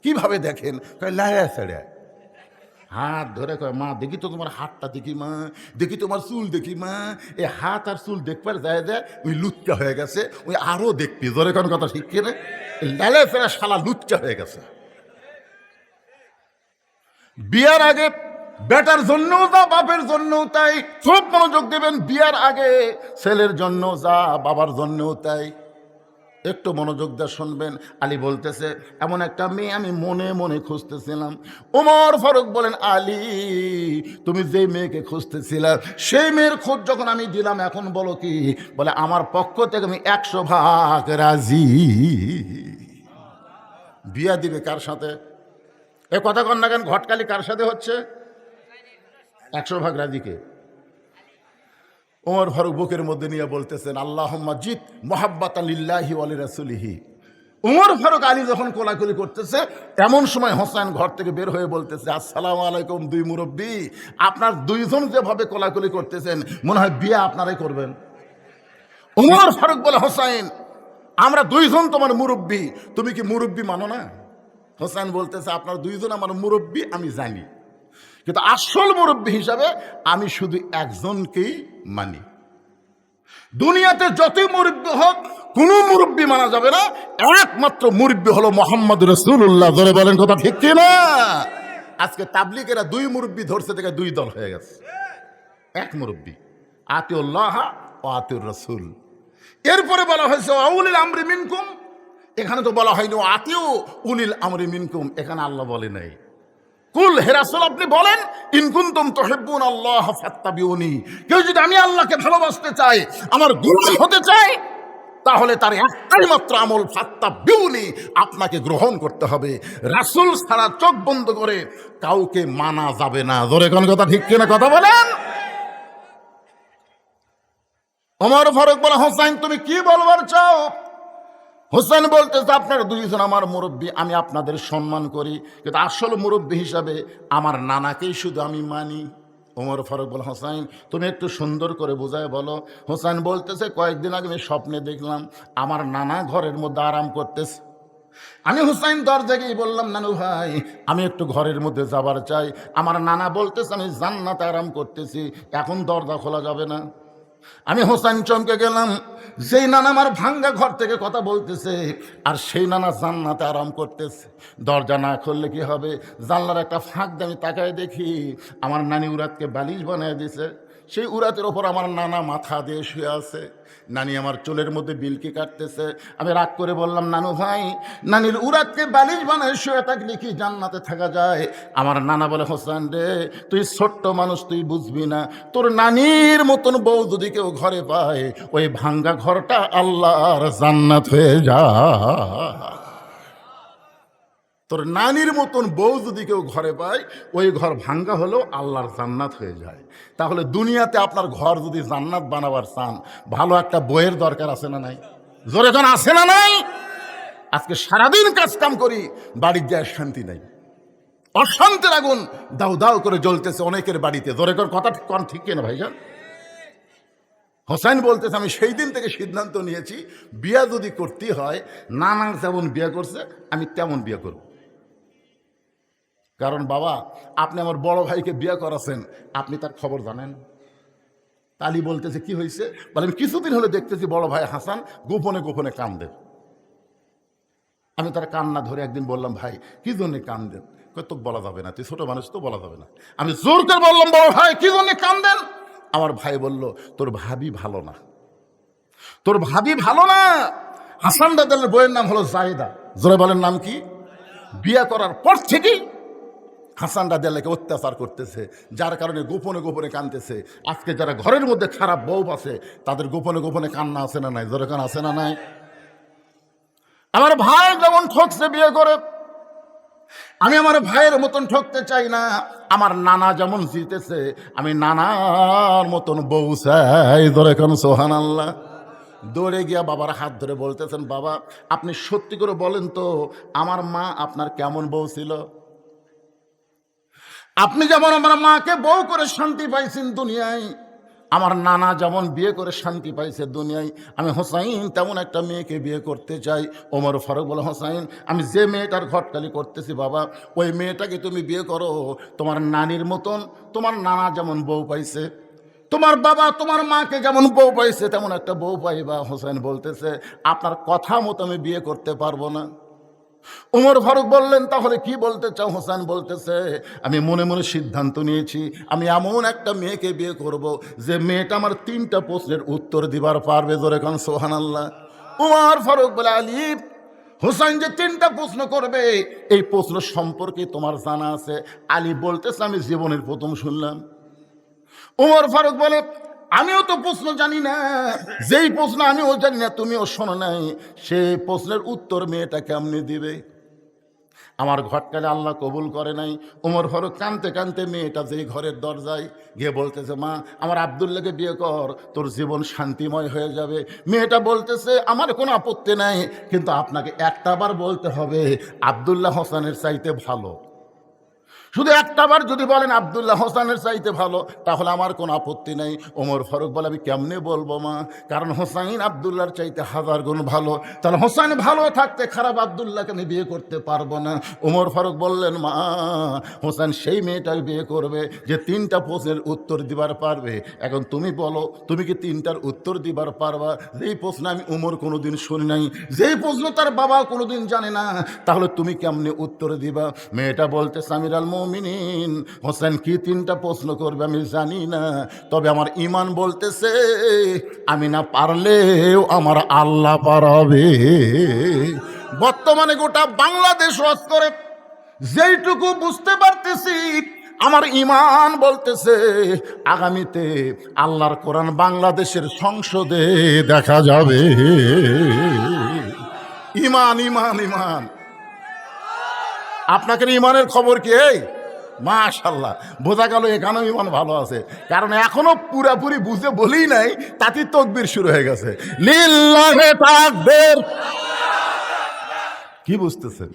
কিভাবে দেখেন? লায়া ছেড়ে হাত ধরে কয়, মা দেখি তো তোমার হাতটা, দেখি মা, দেখি তোমার চুল দেখি মা। এই হাত আর চুল দেখবার যায় যায় ওই লুচ্চা হয়ে গেছে, ওই আরো দেখবি। ধরে কোন কথা ঠিক কিনে? লালে ফেরা শালা লুচ্চা হয়ে গেছে। বিয়ার আগে বেটার জন্যও যা, বাপের জন্যও তাই। সব মনোযোগ দেবেন, বিয়ার আগে ছেলের জন্য যা, বাবার জন্যও তাই। একটু মনোযোগ দিয়ে শুনবেন। আলী বলতেছে, এমন একটা মেয়ে আমি মনে মনে খুঁজতেছিলাম। ওমর ফারুক বলেন, আলী, তুমি যে মেয়েকে খুঁজতেছিলা সেই মেয়ের খোঁজ যখন আমি দিলাম, এখন বলো কি? বলে, আমার পক্ষ থেকে আমি 100 ভাগ রাজি। বিয়া দিবে কার সাথে? এ কথা কন না কেন? ঘটকালি কার সাথে হচ্ছে? 100 ভাগ রাজিকে ওমর ফারুক বুকের মধ্যে নিয়ে বলতেছেন, আল্লাহুম্মা জিদ মুহাব্বাতান লিল্লাহি ওয়া লিরাসূলিহি। ওমর ফারুক আলী যখন কোলাকুলি করতেছে, এমন সময় হোসেন ঘর থেকে বের হয়ে বলতেছে, আসসালামু আলাইকুম। 2 মুরব্বী, আপনার 2জন যেভাবে কোলাকুলি করতেছেন মনে হয় বিয়ে আপনারাই করবেন। ওমর ফারুক বলে, হোসেন, আমরা 2জন তোমার মুরব্বী, তুমি কি মুরব্বী মানো না? হোসেন বলতেছে, আপনার 2জন আমার মুরব্বী আমি জানি, কিন্তু আসল মুরব্বী হিসাবে আমি শুধু একজনকেই মানি। দুনিয়াতে যতই মুরব্বী হোক, কোন মুরব্বী মানা যাবে না, একমাত্র মুরব্বী হলো মুহাম্মদ রাসূলুল্লাহ। ধরে বলেন কথা ঠিক কিনা? আজকে তাবলীগেরা 2 মুরব্বী ধরছে, থেকে 2 দল হয়ে গেছে। এক মুরব্বী, আতিউল্লাহ ওয়া আতিউর রাসূল। এরপরে বলা হয়েছে উলিল আমরি মিনকুম, এখানে তো বলা হয়নি আতিউ উলিল আমরি মিনকুম, এখানে আল্লাহ বলে নাই। কুল, হে রাসূল, আপনি বলেন, ইন কুনতুম তুহিব্বুন আল্লাহ ফাত্তাবিউনি, কেউ যদি আমি আল্লাহকে ভালোবাসতে চাই, আমার গোলাম হতে চাই, তাহলে তার একটাই মাত্র আমল, ফাত্তাবিউনি, আপনাকে গ্রহণ করতে হবে। রাসূল ছাড়া চোখ বন্ধ করে কাউকে মানা যাবে না। জোরে কোন কথা ঠিক কিনা কথা বলেন? ওমর ফারুক বলে, হোসেন, তুমি কি বলবার চাও? হোসেন বলতেছে আপনারা দুইজন আমার মুরব্বী, আমি আপনাদের সম্মান করি, কিন্তু আসল মুরব্বী হিসাবে আমার নানাকেই শুধু আমি মানি। ওমর ফারুক বল, হোসাইন তুমি একটু সুন্দর করে বোঝায় বলো। হোসেন বলতেছে কয়েকদিন আগে আমি স্বপ্নে দেখলাম আমার নানা ঘরের মধ্যে আরাম করতেছে। আমি হুসাইন দরজা গিয়ে বললাম, নানু ভাই আমি একটু ঘরের মধ্যে যাবার চাই। আমার নানা বলতেছে আমি জান্নাতে আরাম করতেছি, এখন দরজা খোলা যাবে না। আমি হোসেন চমকে গেলাম, যেই নানা আমার ভাঙ্গা ঘর থেকে কথা বলতেছে আর সেই নানা জান্নাতে আরাম করতেছে। দরজা না খুললে কি হবে, জানলার একটা ফাঁক দিয়ে আমি তাকায় দেখি আমার নানি উরাতকে বালিশ বানিয়ে দিছে। সেই উরাতের ওপর আমার নানা মাথা দিয়ে শুয়ে আছে। নানি আমার চুলের মধ্যে বিলকি কাটতেছে। আমি রাগ করে বললাম, নানু ভাই নানির উরাতকে বালিশ বানায় শুয়ে থাকলে কি জান্নাতে থাকা যায়? আমার নানা বলে, হোসেন রে তুই ছোট্ট মানুষ, তুই বুঝবি না। তোর নানির মতন বউ যদি কেউ ঘরে পায়, ওই ভাঙ্গা ঘরটা আল্লাহর জান্নাত হয়ে যায়। তোর নানির মতন বউ যদি কেউ ঘরে পায়, ওই ঘর ভাঙ্গা হলেও আল্লাহর জান্নাত হয়ে যায়। তাহলে দুনিয়াতে আপনার ঘর যদি জান্নাত বানাবার চান, ভালো একটা বইয়ের দরকার আছে না নাই? জোরে কোন আছে না নাই? আজকে সারাদিন কাজ কাম করি, বাড়ির যায় শান্তি নাই, অশান্তির আগুন দাউ দাউ করে জ্বলতেছে অনেকের বাড়িতে। জোরে কোন কথা কোন ঠিক কিনা ভাইজান? হোসেন বলতেছে আমি সেই দিন থেকে সিদ্ধান্ত নিয়েছি, বিয়া যদি করতে হয় নানা যেমন বিয়ে করছে আমি তেমন বিয়ে করব। কারণ বাবা আপনি আমার বড় ভাইকে বিয়ে করাছেন, আপনি তার খবর জানেন। তালি বলতেছে কি হয়েছে? বলে আমি কিছুদিন হলে দেখতেছি বড় ভাই হাসান গোপনে গোপনে কান্দে। আমি তার কান্না ধরে একদিন বললাম, ভাই কি জন্য কান্দেন? তো বলা যাবে না, তুই ছোট মানুষ, তো বলা যাবে না। আমি জোর করে বললাম, বড় ভাই কি জন্য কান্দেন? আমার ভাই বলল, তোর ভাবি ভালো না, তোর ভাবি ভালো না। হাসান দাদালের বইয়ের নাম হলো জায়েদা। জোরে বলেন নাম কি? বিয়ে করার পর থেকেই হাসান রাদিয়াল্লাহকে অত্যাচার করতেছে, যার কারণে গোপনে গোপনে কাঁদতেছে। আজকে যারা ঘরের মধ্যে খারাপ বউ আছে তাদের গোপনে গোপনে কান্না আছে না নাই? জোরে কান আছে না নাই? আমার ভাই যেমন ঠকছে বিয়ে করে, আমি আমার ভাইয়ের মতন ঠকতে চাই না। আমার নানা যেমন জিতেছে, আমি নানার মতন বউ চাই। জোরে কান সুবহানাল্লাহ। দৌড়ে গিয়া বাবার হাত ধরে বলতেছেন, বাবা আপনি সত্যি করে বলেন তো আমার মা আপনার কেমন বউ ছিল? আপনি যেমন আমার মাকে বউ করে শান্তি পাইছেন দুনিয়ায়, আমার নানা যেমন বিয়ে করে শান্তি পাইছে দুনিয়ায়, আমি হোসাইন তেমন একটা মেয়েকে বিয়ে করতে চাই। ওমর ফারুক বলে, হোসাইন আমি যে মেয়েটার ঘটকালি করতেছি বাবা, ওই মেয়েটাকে তুমি বিয়ে করো। তোমার নানির মতন তোমার নানা যেমন বউ পাইছে, তোমার বাবা তোমার মাকে যেমন বউ পাইছে তেমন একটা বউ পাইবা। হোসেন বলতেছে আপনার কথা মতো আমি বিয়ে করতে পারবো না। ওমর ফারুক বললেন, তাহলে কি বলতে চাও? হোসেন বলতেছে আমি মনে মনে সিদ্ধান্ত নিয়েছি, আমি এমন একটা মেয়েকে বিয়ে করব যে মেয়েটা আমার 3টা প্রশ্নের উত্তর দিবার পারবে। জোরে কান সুবহানাল্লাহ। ওমর ফারুক বলে, আলী হোসেন যে 3টা প্রশ্ন করবে এই প্রশ্ন সম্পর্কে তোমার জানা আছে? আলী বলতেছে আমি জীবনের প্রথম শুনলাম। ওমর ফারুক বলে, আমিও তো প্রশ্ন জানি না, যেই প্রশ্ন আমিও জানি না তুমিও শোনো নাই, সেই প্রশ্নের উত্তর মেয়েটা কেমনি দিবে? আমার ঘটকালে আল্লাহ কবুল করে নাই। ওমর ফারুক কানতে কানতে মেয়েটা যেই ঘরের দরজায় গিয়ে বলতেছে, মা আমার আব্দুল্লাহকে বিয়ে কর, তোর জীবন শান্তিময় হয়ে যাবে। মেয়েটা বলতেছে আমার কোনো আপত্তি নাই, কিন্তু আপনাকে একটা বার বলতে হবে আব্দুল্লাহ হোসেনের চাইতে ভালো। শুধু একটাবার যদি বলেন আব্দুল্লাহ হোসেনের চাইতে ভালো, তাহলে আমার কোনো আপত্তি নেই। ওমর ফারুক বলে, আমি কেমনে বলবো মা, কারণ হোসাইন আব্দুল্লাহর চাইতে 1000 গুণ ভালো, তাহলে হোসাইন ভালো থাকতে খারাপ আব্দুল্লাহকে আমি বিয়ে করতে পারবো না। ওমর ফারুক বললেন, মা হোসেন সেই মেয়েটাকে বিয়ে করবে যে 3টা প্রশ্নের উত্তর দিবার পারবে। এখন তুমি বলো, তুমি কি 3টার উত্তর দিবার পারবা? যেই প্রশ্ন আমি ওমর কোনোদিন শুনি নাই, যেই প্রশ্ন তার বাবা কোনোদিন জানে না, তাহলে তুমি কেমনে উত্তর দিবা? মেয়েটা বলতে, আমির আল মুমিনিন হোসেন কি 3টা প্রশ্ন করবে আমি জানি না, তবে আমার ঈমান বলতেছে আমি না পারলেও আমার আল্লাহ পারাবে। বর্তমানে গোটা বাংলাদেশ ওয়াজ করে, যেইটুকু বুঝতে পারতেছি আমার ঈমান বলতেছে আগামীতে আল্লাহর কোরআন বাংলাদেশের সংসদে দেখা যাবে। ঈমান ঈমান ঈমান। আপনাকে ঈমানের খবর কি? মাশাআল্লাহ, বোঝা গেল এখানেও ঈমান ভালো আছে, কারণ এখনো পুরাপুরি বুঝে বলেই নাই, তাতে তাকবীর শুরু হয়ে গেছে। লিল্লাহি তাকবীর। কি বুঝতেছেন?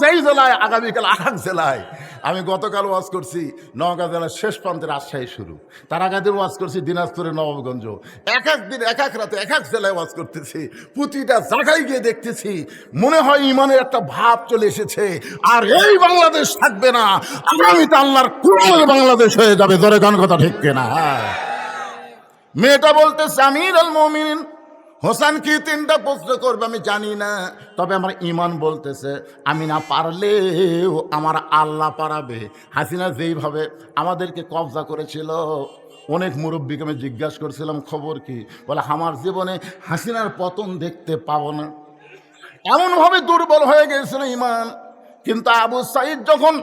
সেই জেলায় আগামীকাল আর এক জেলায়। আমি গতকাল ওয়াজ করছি নওগাঁ জেলার শেষ প্রান্তে রাজশাহী শুরু, তার আগে দিন ওয়াজ করছি দিনাজপুরের নবাবগঞ্জ। এক এক দিন এক এক রাতে এক এক জেলায় ওয়াজ করতেছি, প্রতিটা জায়গায় গিয়ে দেখতেছি মনে হয় ইমানের একটা ভাব চলে এসেছে। আর এই বাংলাদেশ থাকবে না, আগামীতে আল্লাহর কোরআন বাংলাদেশ হয়ে যাবে। ধরে গান কথা ঠিক কিনা? মেয়েটা বলতেছে আমির আল মুমিনিন হোসেন কি 3টা প্রশ্ন করবে আমি জানি না, তবে আমার ইমান বলতেছে আমি না পারলেও আমার আল্লাহ পারাবে। হাসিনা যেইভাবে আমাদেরকে কবজা করেছিল, অনেক মুরব্বীকে আমি জিজ্ঞাসা করছিলাম খবর কি, বলে আমার জীবনে হাসিনার পতন দেখতে পাবো না, এমনভাবে দুর্বল হয়ে গিয়েছিল ইমান। কিন্তু আবু সাইদ যখন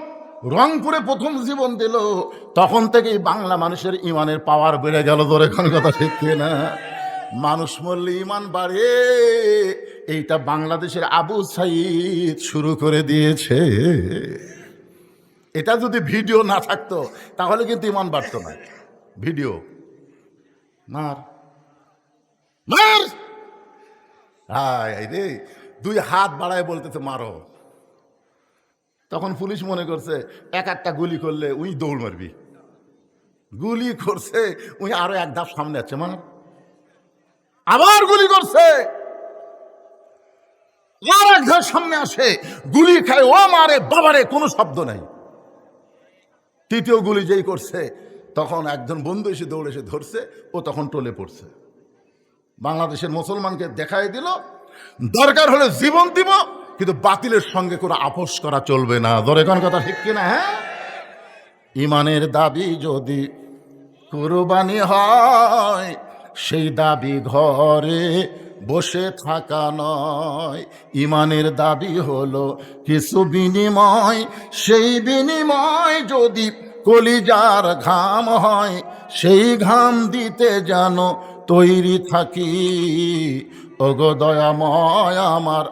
রংপুরে প্রথম জীবন দিল, তখন থেকেই বাংলা মানুষের ইমানের পাওয়ার বেড়ে গেল। ধরে কোন কথা ঠিক না? মানুষ মরলে ইমান বাড়ে, এইটা বাংলাদেশের আবু সাইদ শুরু করে দিয়েছে। এটা যদি ভিডিও না থাকতো তাহলে কিন্তু ইমান বাড়তো না। ভিডিও মার মার, হায় রে, 2 হাত বাড়ায় বলতেছে মারো। তখন পুলিশ মনে করছে এক একটা গুলি করলে উই দৌড় মারবি, গুলি করছে উই আরো এক ধাপ সামনে আছে, মার। আবার গুলি করছে, আর এক ধাপ সামনে আসে, গুলি খায়, ও মারে বাবারে, কোনো শব্দ নাই। 3য় গুলি যেই করছে তখন একজন বন্ধু এসে দৌড়ে এসে ধরছে, ও তখন টলে পড়ছে। বাংলাদেশের মুসলমানকে দেখাই দিল দরকার হলে জীবন দিব, কিন্তু বাতিলের সঙ্গে কোনো আপোষ করা চলবে না। ধরে কোন কথা ঠিক কিনা? হ্যাঁ, ইমানের দাবি যদি কুরবানি হয়, সেই দাবি ঘরে বসে থাকা নয়। ইমানের দাবি হলো কিছু বিনিময়, সেই বিনিময় যদি কলিজার ঘাম হয়, সেই ঘাম দিতে যেন তৈরি থাকি। ওগো দয়াময় আমার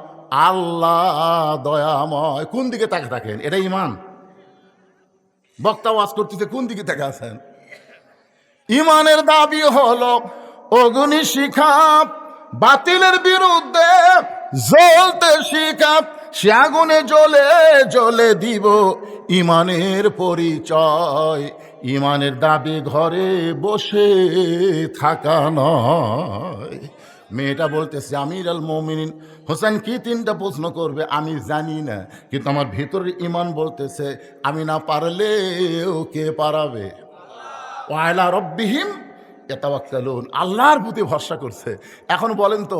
আল্লাহ দয়াময়। কোন দিকে তাকে থাকেন? এটা ইমান। বক্তা ওয়াজ করতেছে, কোন দিকে তাকে আছেন? ইমানের দাবি হলো অগ্নি শিখা, বাতিলের বিরুদ্ধে জ্বলতে শিখা, সে আগুনে জ্বলে জ্বলে দিব ইমানের পরিচয়। ইমানের দাবি ঘরে বসে থাকা নয়। মেয়েটা বলতেছে আমির আল মুমিনিন হোসেন কি 3টা প্রশ্ন করবে আমি জানি না, কিন্তু আমার ভেতরের ইমান বলতেছে আমি না পারলেও কে পারাবে। ওয়াইলা রব্বিহিম ইয়াতাওয়াক্কালুন, আল্লাহর প্রতি ভরসা করছে। এখন বলেন তো,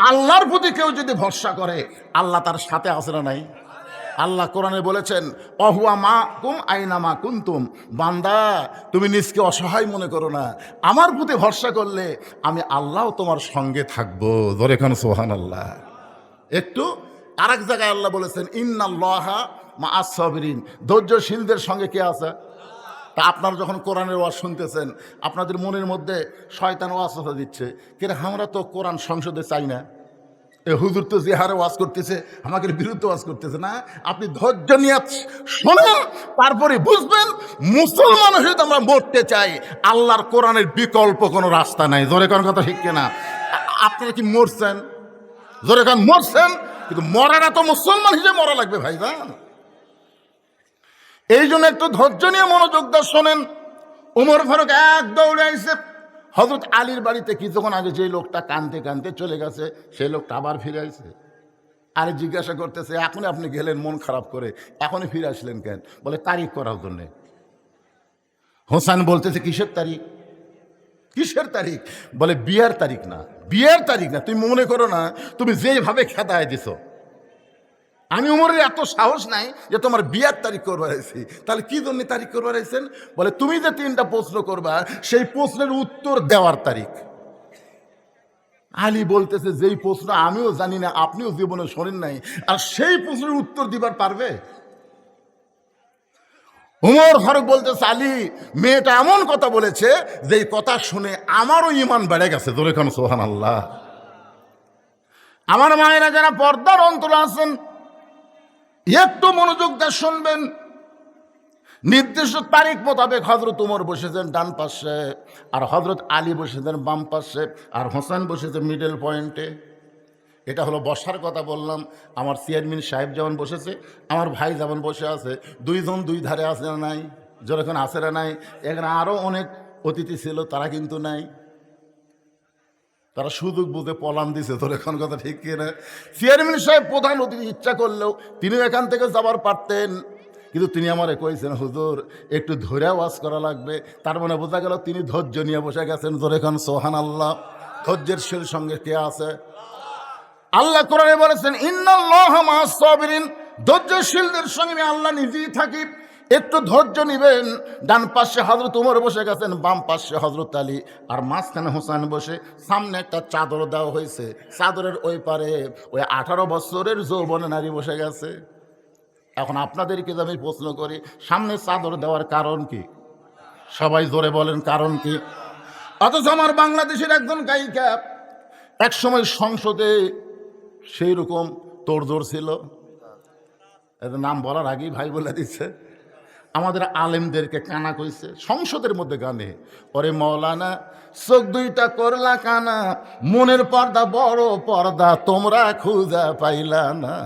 আল্লাহর প্রতি কেউ যদি ভরসা করে, আল্লাহ তার সাথে আছে না নাই? আল্লাহ কোরআনে বলেছেন অহুয়া মা কুম আইনা মা কুনতুম, বান্দা তুমি নিজকে অসহায় মনে করো না, আমার প্রতি ভরসা করলে আমি আল্লাহ তোমার সঙ্গে থাকবো। ধরে খান সুবহানাল্লাহ। একটু আর এক জায়গায় আল্লাহ বলেছেন ইন্নাল্লাহা মা আস-সাবিরিন, ধৈর্যশীলদের সঙ্গে কে আছে? তা আপনারা যখন কোরআনের ওয়াজ শুনতেছেন, আপনাদের মনের মধ্যে শয়তান ওয়াসওয়াসা দিচ্ছে, কিন্তু আমরা তো কোরআন সংসদে চাই না, এ হুজুর তো যে হারে ওয়াজ করতেছে আমাদের বিরুদ্ধে ওয়াজ করতেছে না। আপনি ধৈর্য নিয়ে শোনেন, তারপরে বুঝবেন মুসলমান হিসেবে আমরা মরতে চাই, আল্লাহর কোরআনের বিকল্প কোনো রাস্তা নাই। জোরে কোন কথা ঠিক কিনা? আপনারা কি মরছেন? জোরে কোন মরছেন, কিন্তু মরাটা তো মুসলমান হিসেবে মরা লাগবে ভাইজান। এই জন্য একটু ধৈর্য নিয়ে মনোযোগ দিয়ে শোনেন। ওমর ফারুক এক দৌড়ে আইসে হযরত আলীর বাড়িতে। কিছুক্ষণ আগে যে লোকটা কানতে কানতে চলে গেছে, সেই লোকটা আবার ফিরে আসছে। আলী জিজ্ঞাসা করতেছে এখনই আপনি গেলেন মন খারাপ করে, এখনই ফিরে আসলেন কেন? বলে তারিখ করার জন্যে। হোসেন বলতেছে কিসের তারিখ? কিসের তারিখ? বলে বিয়ের তারিখ না, বিয়ের তারিখ না। তুমি মনে করো না তুমি যেভাবে খেদায় দিছো, আমি উমরের এত সাহস নাই যে তোমার বিয়ার তারিখ করবার আইছি। তাহলে কি জন্য তারিখ করবার আইছেন? বলে তুমি যে 3টা প্রশ্ন করবা, সেই প্রশ্নের উত্তর দেওয়ার তারিখ। আলী বলতেছে যেই প্রশ্ন আমিও জানি না, আপনিও জীবনে শোনেন নাই, আর সেই প্রশ্নের উত্তর দিবার পারবে? উমর ফারুক বলতেছে আলী, মেয়েটা এমন কথা বলেছে যেই কথা শুনে আমারও ইমান বেড়ে গেছে। ধরে খান সুবহানাল্লাহ। আমার মায়েরা যারা পর্দার অন্তরে আছেন, একটু মনোযোগ দিয়ে শুনবেন। নির্দিষ্ট তারিখ মোতাবেক হযরত উমর বসেছেন ডান পাশে, আর হযরত আলী বসেছেন বাম পাশে, আর হোসেন বসেছে মিডল পয়েন্টে। এটা হলো বসার কথা বললাম। আমার চেয়ারম্যান সাহেব যেমন বসেছে, আমার ভাই যেমন বসে আছে, দুইজন দুই ধারে আছে না নাই? যখন আছে না নাই? এখানে আরও অনেক অতিথি ছিল, তারা কিন্তু নাই। তারা সুযোগ বুঝে পলান দিছে। তোর এখন কথা ঠিক কিনা? চেয়ারম্যান সাহেব প্রধান অতিথি ইচ্ছা করলেও তিনিও এখান থেকে যাবার পারতেন, কিন্তু তিনি আমারে কইছেন, হুজুর একটু ধরে ওয়াজ করা লাগবে। তার মানে বোঝা গেল তিনি ধৈর্য নিয়ে বসে গেছেন। তোর এখন সোহান আল্লাহ। ধৈর্যের শিল সঙ্গে কে আছে? আল্লাহ কোরআনে বলেছেন, ইন্নাল্লাহা মাআস সাবিরিন, ধৈর্যশীলদের সঙ্গে আমি আল্লাহ নিজেই থাকি। একটু ধৈর্য নিবেন। ডান পাশে হযরত ওমর বসে গেছেন, বাম পাশে হযরত আলী, আর মাঝখানে হোসেন বসে। সামনে একটা চাদর দেওয়া হয়েছে, চাদরের ওই পারে ওই 18 বছরের যৌবনে নারী বসে গেছে। এখন আপনাদেরকে আমি প্রশ্ন করি, সামনে চাদর দেওয়ার কারণ কি? সবাই জোরে বলেন, কারণ কি? অথচ আমার বাংলাদেশের একজন গায়িকা এক সময় সংসদে সেই রকম তোড়জোড় ছিল, এদের নাম বলার আগেই ভাই বলে দিচ্ছে, আমাদের আলেমদেরকে কানা কইছে সংসদের মধ্যে গানে, ওরে মৌলানা চোখ দুইটা করলা কানা, মনের পর্দা বড় পর্দা তোমরা খুঁজা পাইলা না।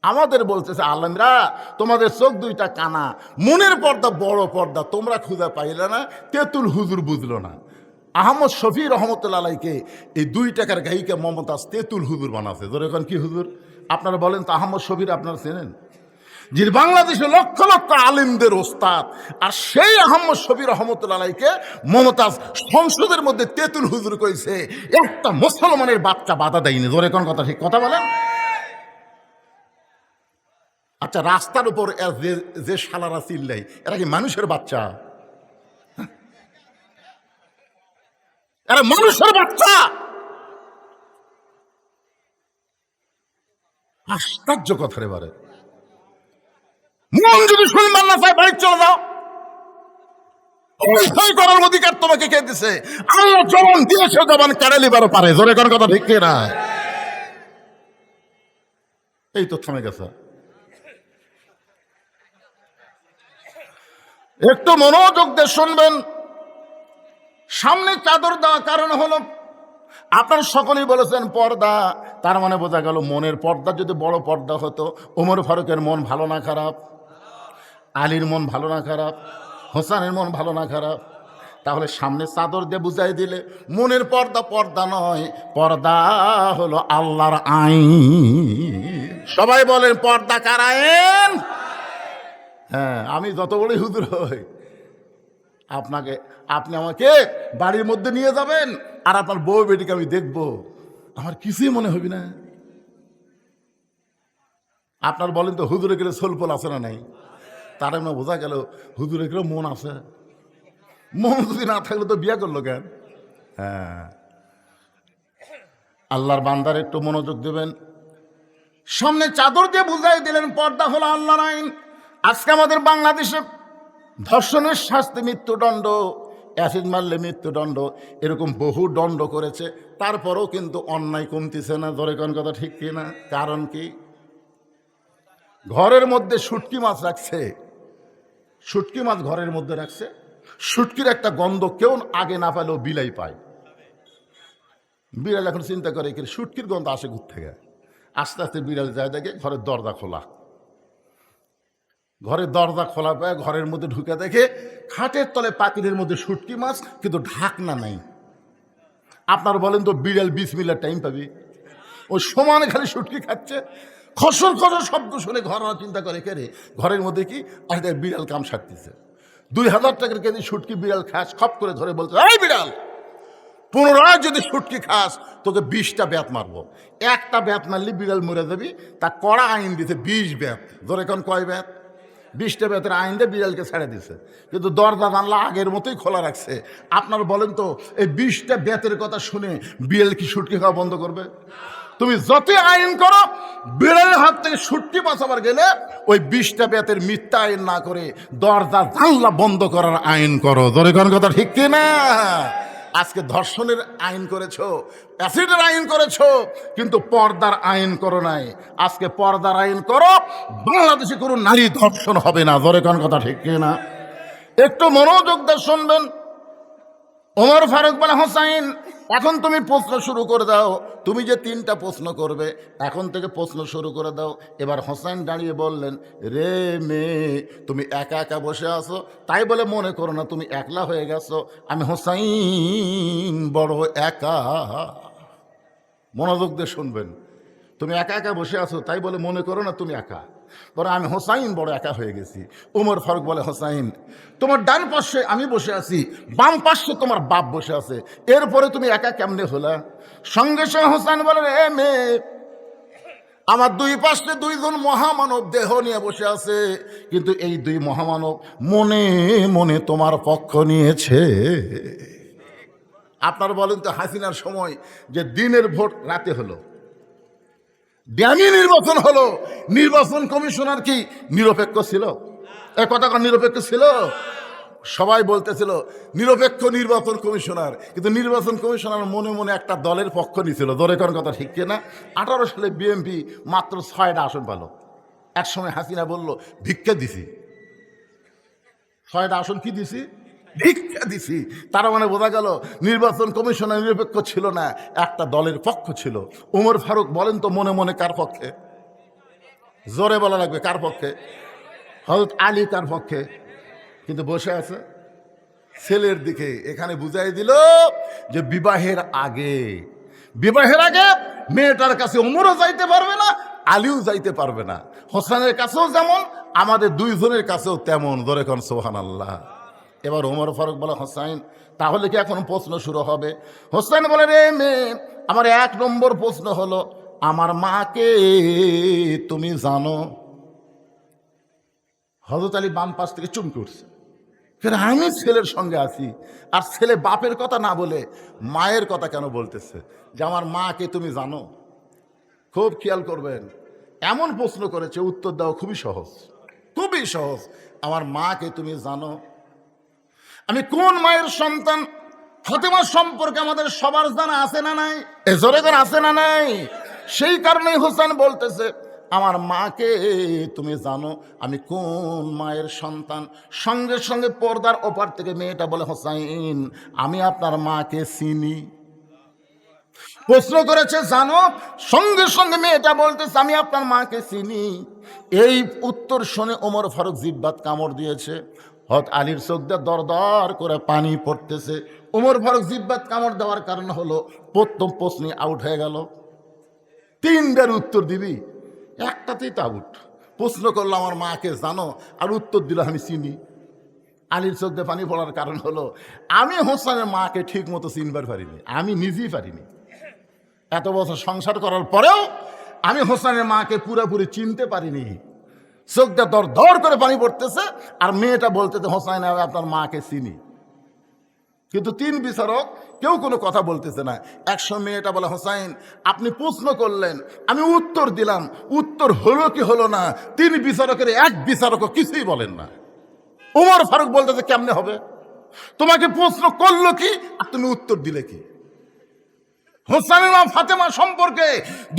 আমাদের বলতেছে আলেমরা, তোমাদের চোখ দুইটা কানা, মনের পর্দা বড় পর্দা তোমরা খুঁজা পাইলা না। তেতুল হুজুর বুঝলো না। আহমদ শফি রহমতুল্লাহ আলাইকে এই 2 টাকার গায়িকা মমতাজ তেতুল হুজুর বানাচ্ছে। ধরে এখন কি হুজুর? আপনারা বলেন তো, আহমদ শফির আপনারা চেনেন? যে বাংলাদেশে লক্ষ লক্ষ আলিমদের ওস্তাদ, আর সেই আহমদ শফি রহমতুল্লাহ আলাইকে মমতাজ সংসদের মধ্যে তেতুল হুজুর কইছে। একটা মুসলমানের বাচ্চা বাধা দেয়নি। ধরে কোন কথা ঠিক কথা বলেন? আচ্ছা, রাস্তার উপর যে শালারা চিল্লাই, এরা কি মানুষের বাচ্চা? এরা মানুষের বাচ্চা? আশ্চর্য কথা রে বারে। মন যদি শুনবার না চাই, বাড়ি চলে যাও। ওই করার অধিকার তোমাকে কে দিছে? আল্লাহ জবান দিয়েছে, জবান কেড়ে নিবারও পারে। জোরে কোন কথা ঠিক না? এই তো থেমে গেছে। একটু মনোযোগ দিয়ে শুনবেন। সামনে চাদর দেওয়া কারণ হলো, আপনার সকলেই বলেছেন পর্দা, তার মানে বোঝা গেল মনের পর্দা যদি বড় পর্দা হতো, ওমর ফারুকের মন ভালো না খারাপ? আলীর মন ভালো না খারাপ? হোসেনের মন ভালো না খারাপ? তাহলে সামনে চাদর দিয়ে বুঝাই দিলে মনের পর্দা পর্দা নয়, পর্দা হলো আল্লাহর আইন। সবাই বলেন, পর্দা কার আইন? হ্যাঁ, আমি যত বড়ই হুজুর হই, আপনি আমাকে বাড়ির মধ্যে নিয়ে যাবেন, আর আপনার বউ বেটিকে আমি দেখবো, আমার কিছুই মনে হবি না। আপনার বলেন তো, হুজুরে গেলে সোলপোল আছে না নাই? তার এমন বোঝা গেল হুজুরে গেলে মন আছে। মন যদি না থাকলে তো বিয়ে করলো কেন? হ্যাঁ, আল্লাহর বান্দার একটু মনোযোগ দেবেন। সামনে চাদর দিয়ে বুঝাই দিলেন পর্দা হলো আল্লাহর আইন। আজকে আমাদের বাংলাদেশে ধর্ষণের শাস্তি মৃত্যুদণ্ড, অ্যাসিড মারলে মৃত্যুদণ্ড, এরকম বহু দণ্ড করেছে, তারপরেও কিন্তু অন্যায় কমতেছে না। ধরে কোন কথা ঠিক কিনা? কারণ কি? ঘরের মধ্যে শুটকি মাছ রাখছে, শুটকি মাছ ঘরের মধ্যে রাখছে, শুটকির একটা গন্ধ কেউ আগে না পেলেও বিলাই পায়। বিড়াল এখন চিন্তা করে, শুটকির গন্ধ আসে ঘুর থেকে। আস্তে আস্তে বিড়াল যায়, দেখে ঘরের দরজা খোলা। ঘরের দরজা খোলা পায়, ঘরের মধ্যে ঢুকে দেখে খাটের তলে পাতিলের মধ্যে শুটকি মাছ, কিন্তু ঢাকনা নাই। আপনার বলেন তো, বিড়াল 20 মিনিট টাইম পাবি? ওই সমানে খালি শুটকি খাচ্ছে, খসর খসর শব্দ শুনে ঘর চিন্তা করে, কে রে ঘরের মধ্যে কি? আসলে বিড়াল কাম সারতেছে। 2000 টাকার কেজি শুটকি বিড়াল খাস, খপ করে ধরে বলছে, এই বিড়াল, পুনরায় যদি শুটকি খাস তোকে 20টা ব্যাত মারবো। একটা ব্যাত মারলি বিড়াল মরে যাবি। তা কড়া আইন দিতে 20 ব্যাত। ধরে এখন কয় ব্যাত? 20টা ব্যাতের আইন দিয়ে বিড়ালকে ছেড়ে দিছে, কিন্তু দরজা জানলা আগের মতোই খোলা রাখছে। আপনার বলেন তো, এই 20টা ব্যাতের কথা শুনে বিড়াল কি শুটকি খাওয়া বন্ধ করবে? তুমি যতই আইন করো, বিড়ালের হাত থেকে শুটকি বাঁচাবার গেলে ওই 20টা ব্যাতের মিথ্যা আইন না করে দরজা জানলা বন্ধ করার আইন করো। ধরে কোন কথা ঠিক কিনা? আজকে ধর্ষণের আইন করেছো, অ্যাসিডের আইন করেছো, কিন্তু পর্দার আইন করো নাই। আজকে পর্দার আইন করো, বাংলাদেশে কোনো নারী ধর্ষণ হবে না। ধরে কোন কথা ঠিক কিনা? একটু মনোযোগ দিয়ে শুনবেন। ওমর ফারুক বলে, হোসাইন, এখন তুমি প্রশ্ন শুরু করে দাও, তুমি যে 3টা প্রশ্ন করবে এখন থেকে প্রশ্ন শুরু করে দাও। এবার হোসেন দাঁড়িয়ে বললেন, রে মেয়ে, তুমি একা একা বসে আছো, তাই বলে মনে করো না তুমি একলা হয়ে গেছো। আমি হোসাইন বড় একা। মনোযোগ দিয়ে শুনবেন। তুমি একা একা বসে আছো তাই বলে মনে করো না তুমি একা, বলে আমি হোসাইন বড় একা হয়ে গেছি। উমর ফারুক বলে, হোসাইন, তোমার ডান পাশে আমি বসে আছি, বাম পাশে তোমার বাপ বসে আছে, এরপরে তুমি একা কেমনে হলা? সঙ্গে সঙ্গে হোসাইন বলে, এ মেয়ে, আমার দুই পাশে 2জন মহামানব দেহ নিয়ে বসে আছে, কিন্তু এই 2 মহামানব মনে মনে তোমার পক্ষ নিয়েছে। আপনারা বলেন তো, হাসিনার সময় যে দিনের ভোট রাতে হলো, ড্যামি নির্বাচন হলো, নির্বাচন কমিশনার কি নিরপেক্ষ ছিল? এ কথা নিরপেক্ষ ছিল? সবাই বলতেছিল নিরপেক্ষ নির্বাচন কমিশনার, কিন্তু নির্বাচন কমিশনার মনে মনে একটা দলের পক্ষ নিয়েছিল। ধরে কোন কথা ঠিক কিনা? 18 সালে বিএনপি মাত্র 6টা আসন পেল। এক সময় হাসিনা বলল, ভিক্ষা দিছি। 6টা আসন কি দিছি? ভিক্ষা দিছি। তার মানে বোঝা গেল নির্বাচন কমিশনার নিরপেক্ষ ছিল না, একটা দলের পক্ষ ছিল। উমর ফারুক বলেন তো মনে মনে কার পক্ষে? জোরে বলা লাগবে, কার পক্ষে? হযরত আলী কার পক্ষে? কিন্তু বসে আছে ছেলের দিকে। এখানে বুঝাই দিল যে বিবাহের আগে মেয়েটার কাছে উমরও যাইতে পারবে না, আলীও যাইতে পারবে না। হোসেনের কাছেও যেমন, আমাদের 2 জনের কাছেও তেমন। ধরে কোন সুবহানাল্লাহ। এবার ওমর ফারুক বলে, হোসাইন, তাহলে কি এখন প্রশ্ন শুরু হবে? হোসেন বলে, রে মেয়ে, আমার 1 নম্বর প্রশ্ন হলো, আমার মাকে তুমি জানো? হযরত আলী বাম পাশ থেকে চুমকে উঠছে, আমি ছেলের সঙ্গে আছি, আর ছেলে বাপের কথা না বলে মায়ের কথা কেন বলতেছে যে আমার মাকে তুমি জানো? খুব খেয়াল করবেন, এমন প্রশ্ন করেছে, উত্তর দাও খুবই সহজ, খুবই সহজ। আমার মাকে তুমি জানো? আমি কোন মায়ের সন্তান? ফাতেমা সম্পর্কে আমাদের সবার জানা আছে না নাই? জোরে করে আছে না নাই? সেই কারণেই হোসেন বলতেছে, আমার মাকে তুমি জানো? আমি কোন মায়ের সন্তান? সঙ্গে সঙ্গে পর্দার ওপার থেকে মেয়েটা বলে, হোসাইন, আমি আপনার মাকে চিনি। প্রশ্ন করেছে জানো, সঙ্গে সঙ্গে মেয়েটা বলতেছে আমি আপনার মাকে চিনি। এই উত্তর শুনে ওমর ফারুক জিব্বাত কামড় দিয়েছে। হযরত আলীর চোখ দিয়ে দর দর করে পানি পড়তেছে। ওমর ফারুক জিব্বাত কামড় দেওয়ার কারণ হলো প্রথম প্রশ্নে আউট হয়ে গেল। 3টার উত্তর দিবি, একটাতেই তো আউট। প্রশ্ন করলো আমার মাকে জানো, আর উত্তর দিল আমি চিনি। আলীর চোখ দিয়ে পানি পড়ার কারণ হলো আমি হোসেনের মাকে ঠিক মতো চিনবার পারিনি, আমি নিজেই পারিনি। এত বছর সংসার করার পরেও আমি হোসেনের মাকে পুরোপুরি চিনতে পারিনি। চোখটা দর দর করে পানি পড়তেছে, আর মেয়েটা বলতেছে, হোসেন, আমি আপনার মাকে চিনি। কিন্তু 3 বিচারক কেউ কোনো কথা বলতেছে না। একসময় মেয়েটা বলে, হোসেন, আপনি প্রশ্ন করলেন, আমি উত্তর দিলাম, উত্তর হলো কি হলো না, 3 বিচারকের 1 বিচারকও কিছুই বলেন না। ওমর ফারুক বলতেছে, কেমনে হবে? তোমাকে প্রশ্ন করলো কি, আর তুমি উত্তর দিলে কি? হোসেনের মা ফাতেমা সম্পর্কে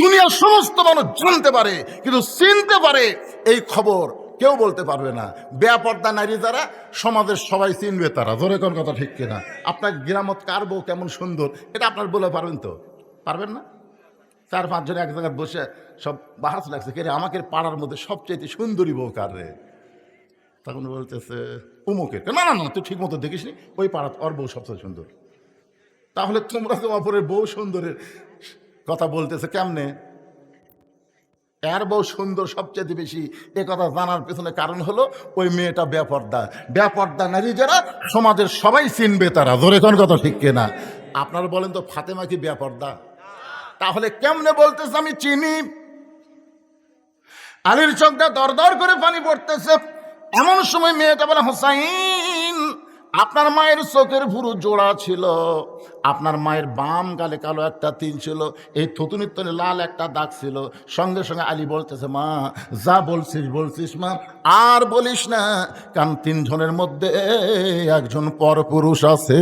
দুনিয়ার সমস্ত মানুষ জানতে পারে, কিন্তু চিনতে পারে এই খবর কেউ বলতে পারবে না। বেপর্দা নারী যারা, সমাজের সবাই চিনবে তারা। ধরে কোন কথা ঠিক কিনা? আপনার গ্রামত কার বউ কেমন সুন্দর, এটা আপনার বলে পারবেন তো? পারবেন না? 4-5 জন এক জায়গায় বসে সব বাহাস লাগছে, কে রে, আমাকে পাড়ার মধ্যে সবচেয়ে সুন্দরী বউ কার রে? তখন বলতেছে উমুকের। না না না, তুই ঠিক মতো দেখিস নি, ওই পাড়া ওর বউ সবচেয়ে সুন্দর। তাহলে তোমরা তো অপরের বউ সুন্দরের কথা বলতেছে কেমনে? এর বউ সুন্দর সবচেয়ে বেশি, এ কথা জানার পেছনে কারণ হলো ওই মেয়েটা বেপর্দা নারী যারা, সমাজের সবাই চিনবে তারা। ধরে কোন কথা ঠিক কিনা? আপনারা বলেন তো, ফাতেমা কি বেপর্দা? তাহলে কেমনে বলতেছে আমি চিনি? আলীর চোখটা দর দর করে পানি পড়তেছে। এমন সময় মেয়েটা বলে, হোসাইন, আপনার মায়ের চোখের ভুরু জোড়া ছিল, আপনার মায়ের বাম গালে কালো একটা তিল ছিল, এই থুতুনির তলে লাল একটা দাগ ছিল। সঙ্গে সঙ্গে আলী বলতেছে, মা যা বলছিস মা, আর বলিস না, কারণ 3 জনের মধ্যে একজন পরপুরুষ আছে।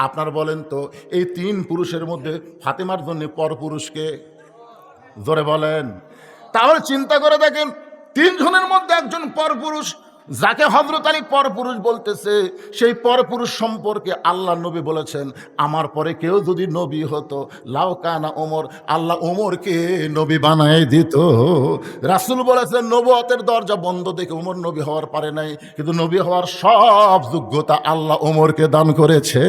আপনার বলেন তো, এই 3 পুরুষের মধ্যে ফাতেমার জন্য পরপুরুষকে? জোরে বলেন। তাহলে চিন্তা করে দেখেন, 3 জনের মধ্যে একজন পরপুরুষ। যাকে হযরত আলী পরপুরুষ বলতেছে, সেই পরপুরুষ সম্পর্কে আল্লাহ নবী বলেছেন, আমার পরে কেউ যদি নবী হতো, লাউ কানা ওমর, আল্লাহ ওমরকে নবী বানায় দিত। রাসূল বলেছেন, নবুয়তের দরজা বন্ধ দেখে ওমর নবী হওয়ার পারে নাই, কিন্তু নবী হওয়ার সব যোগ্যতা আল্লাহ ওমরকে দান করেছে।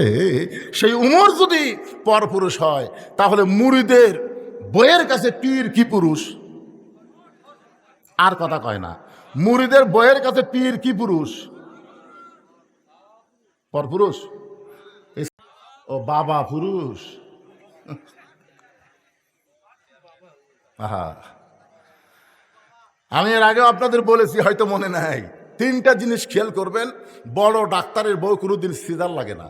সেই ওমর যদি পরপুরুষ হয়, তাহলে মুরিদের বইয়ের কাছে পীর কি পুরুষ? আর কথা কয় না, মুরিদের বইয়ের কাছে পীর কি পুরুষ? পরপুরুষ? ও বাবা পুরুষ। আহা, আমি এর আগেও আপনাদের বলেছি, হয়তো মনে নাই। তিনটা জিনিস খেয়াল করবেন, বড় ডাক্তারের বউ কোনোদিন সিজার লাগে না।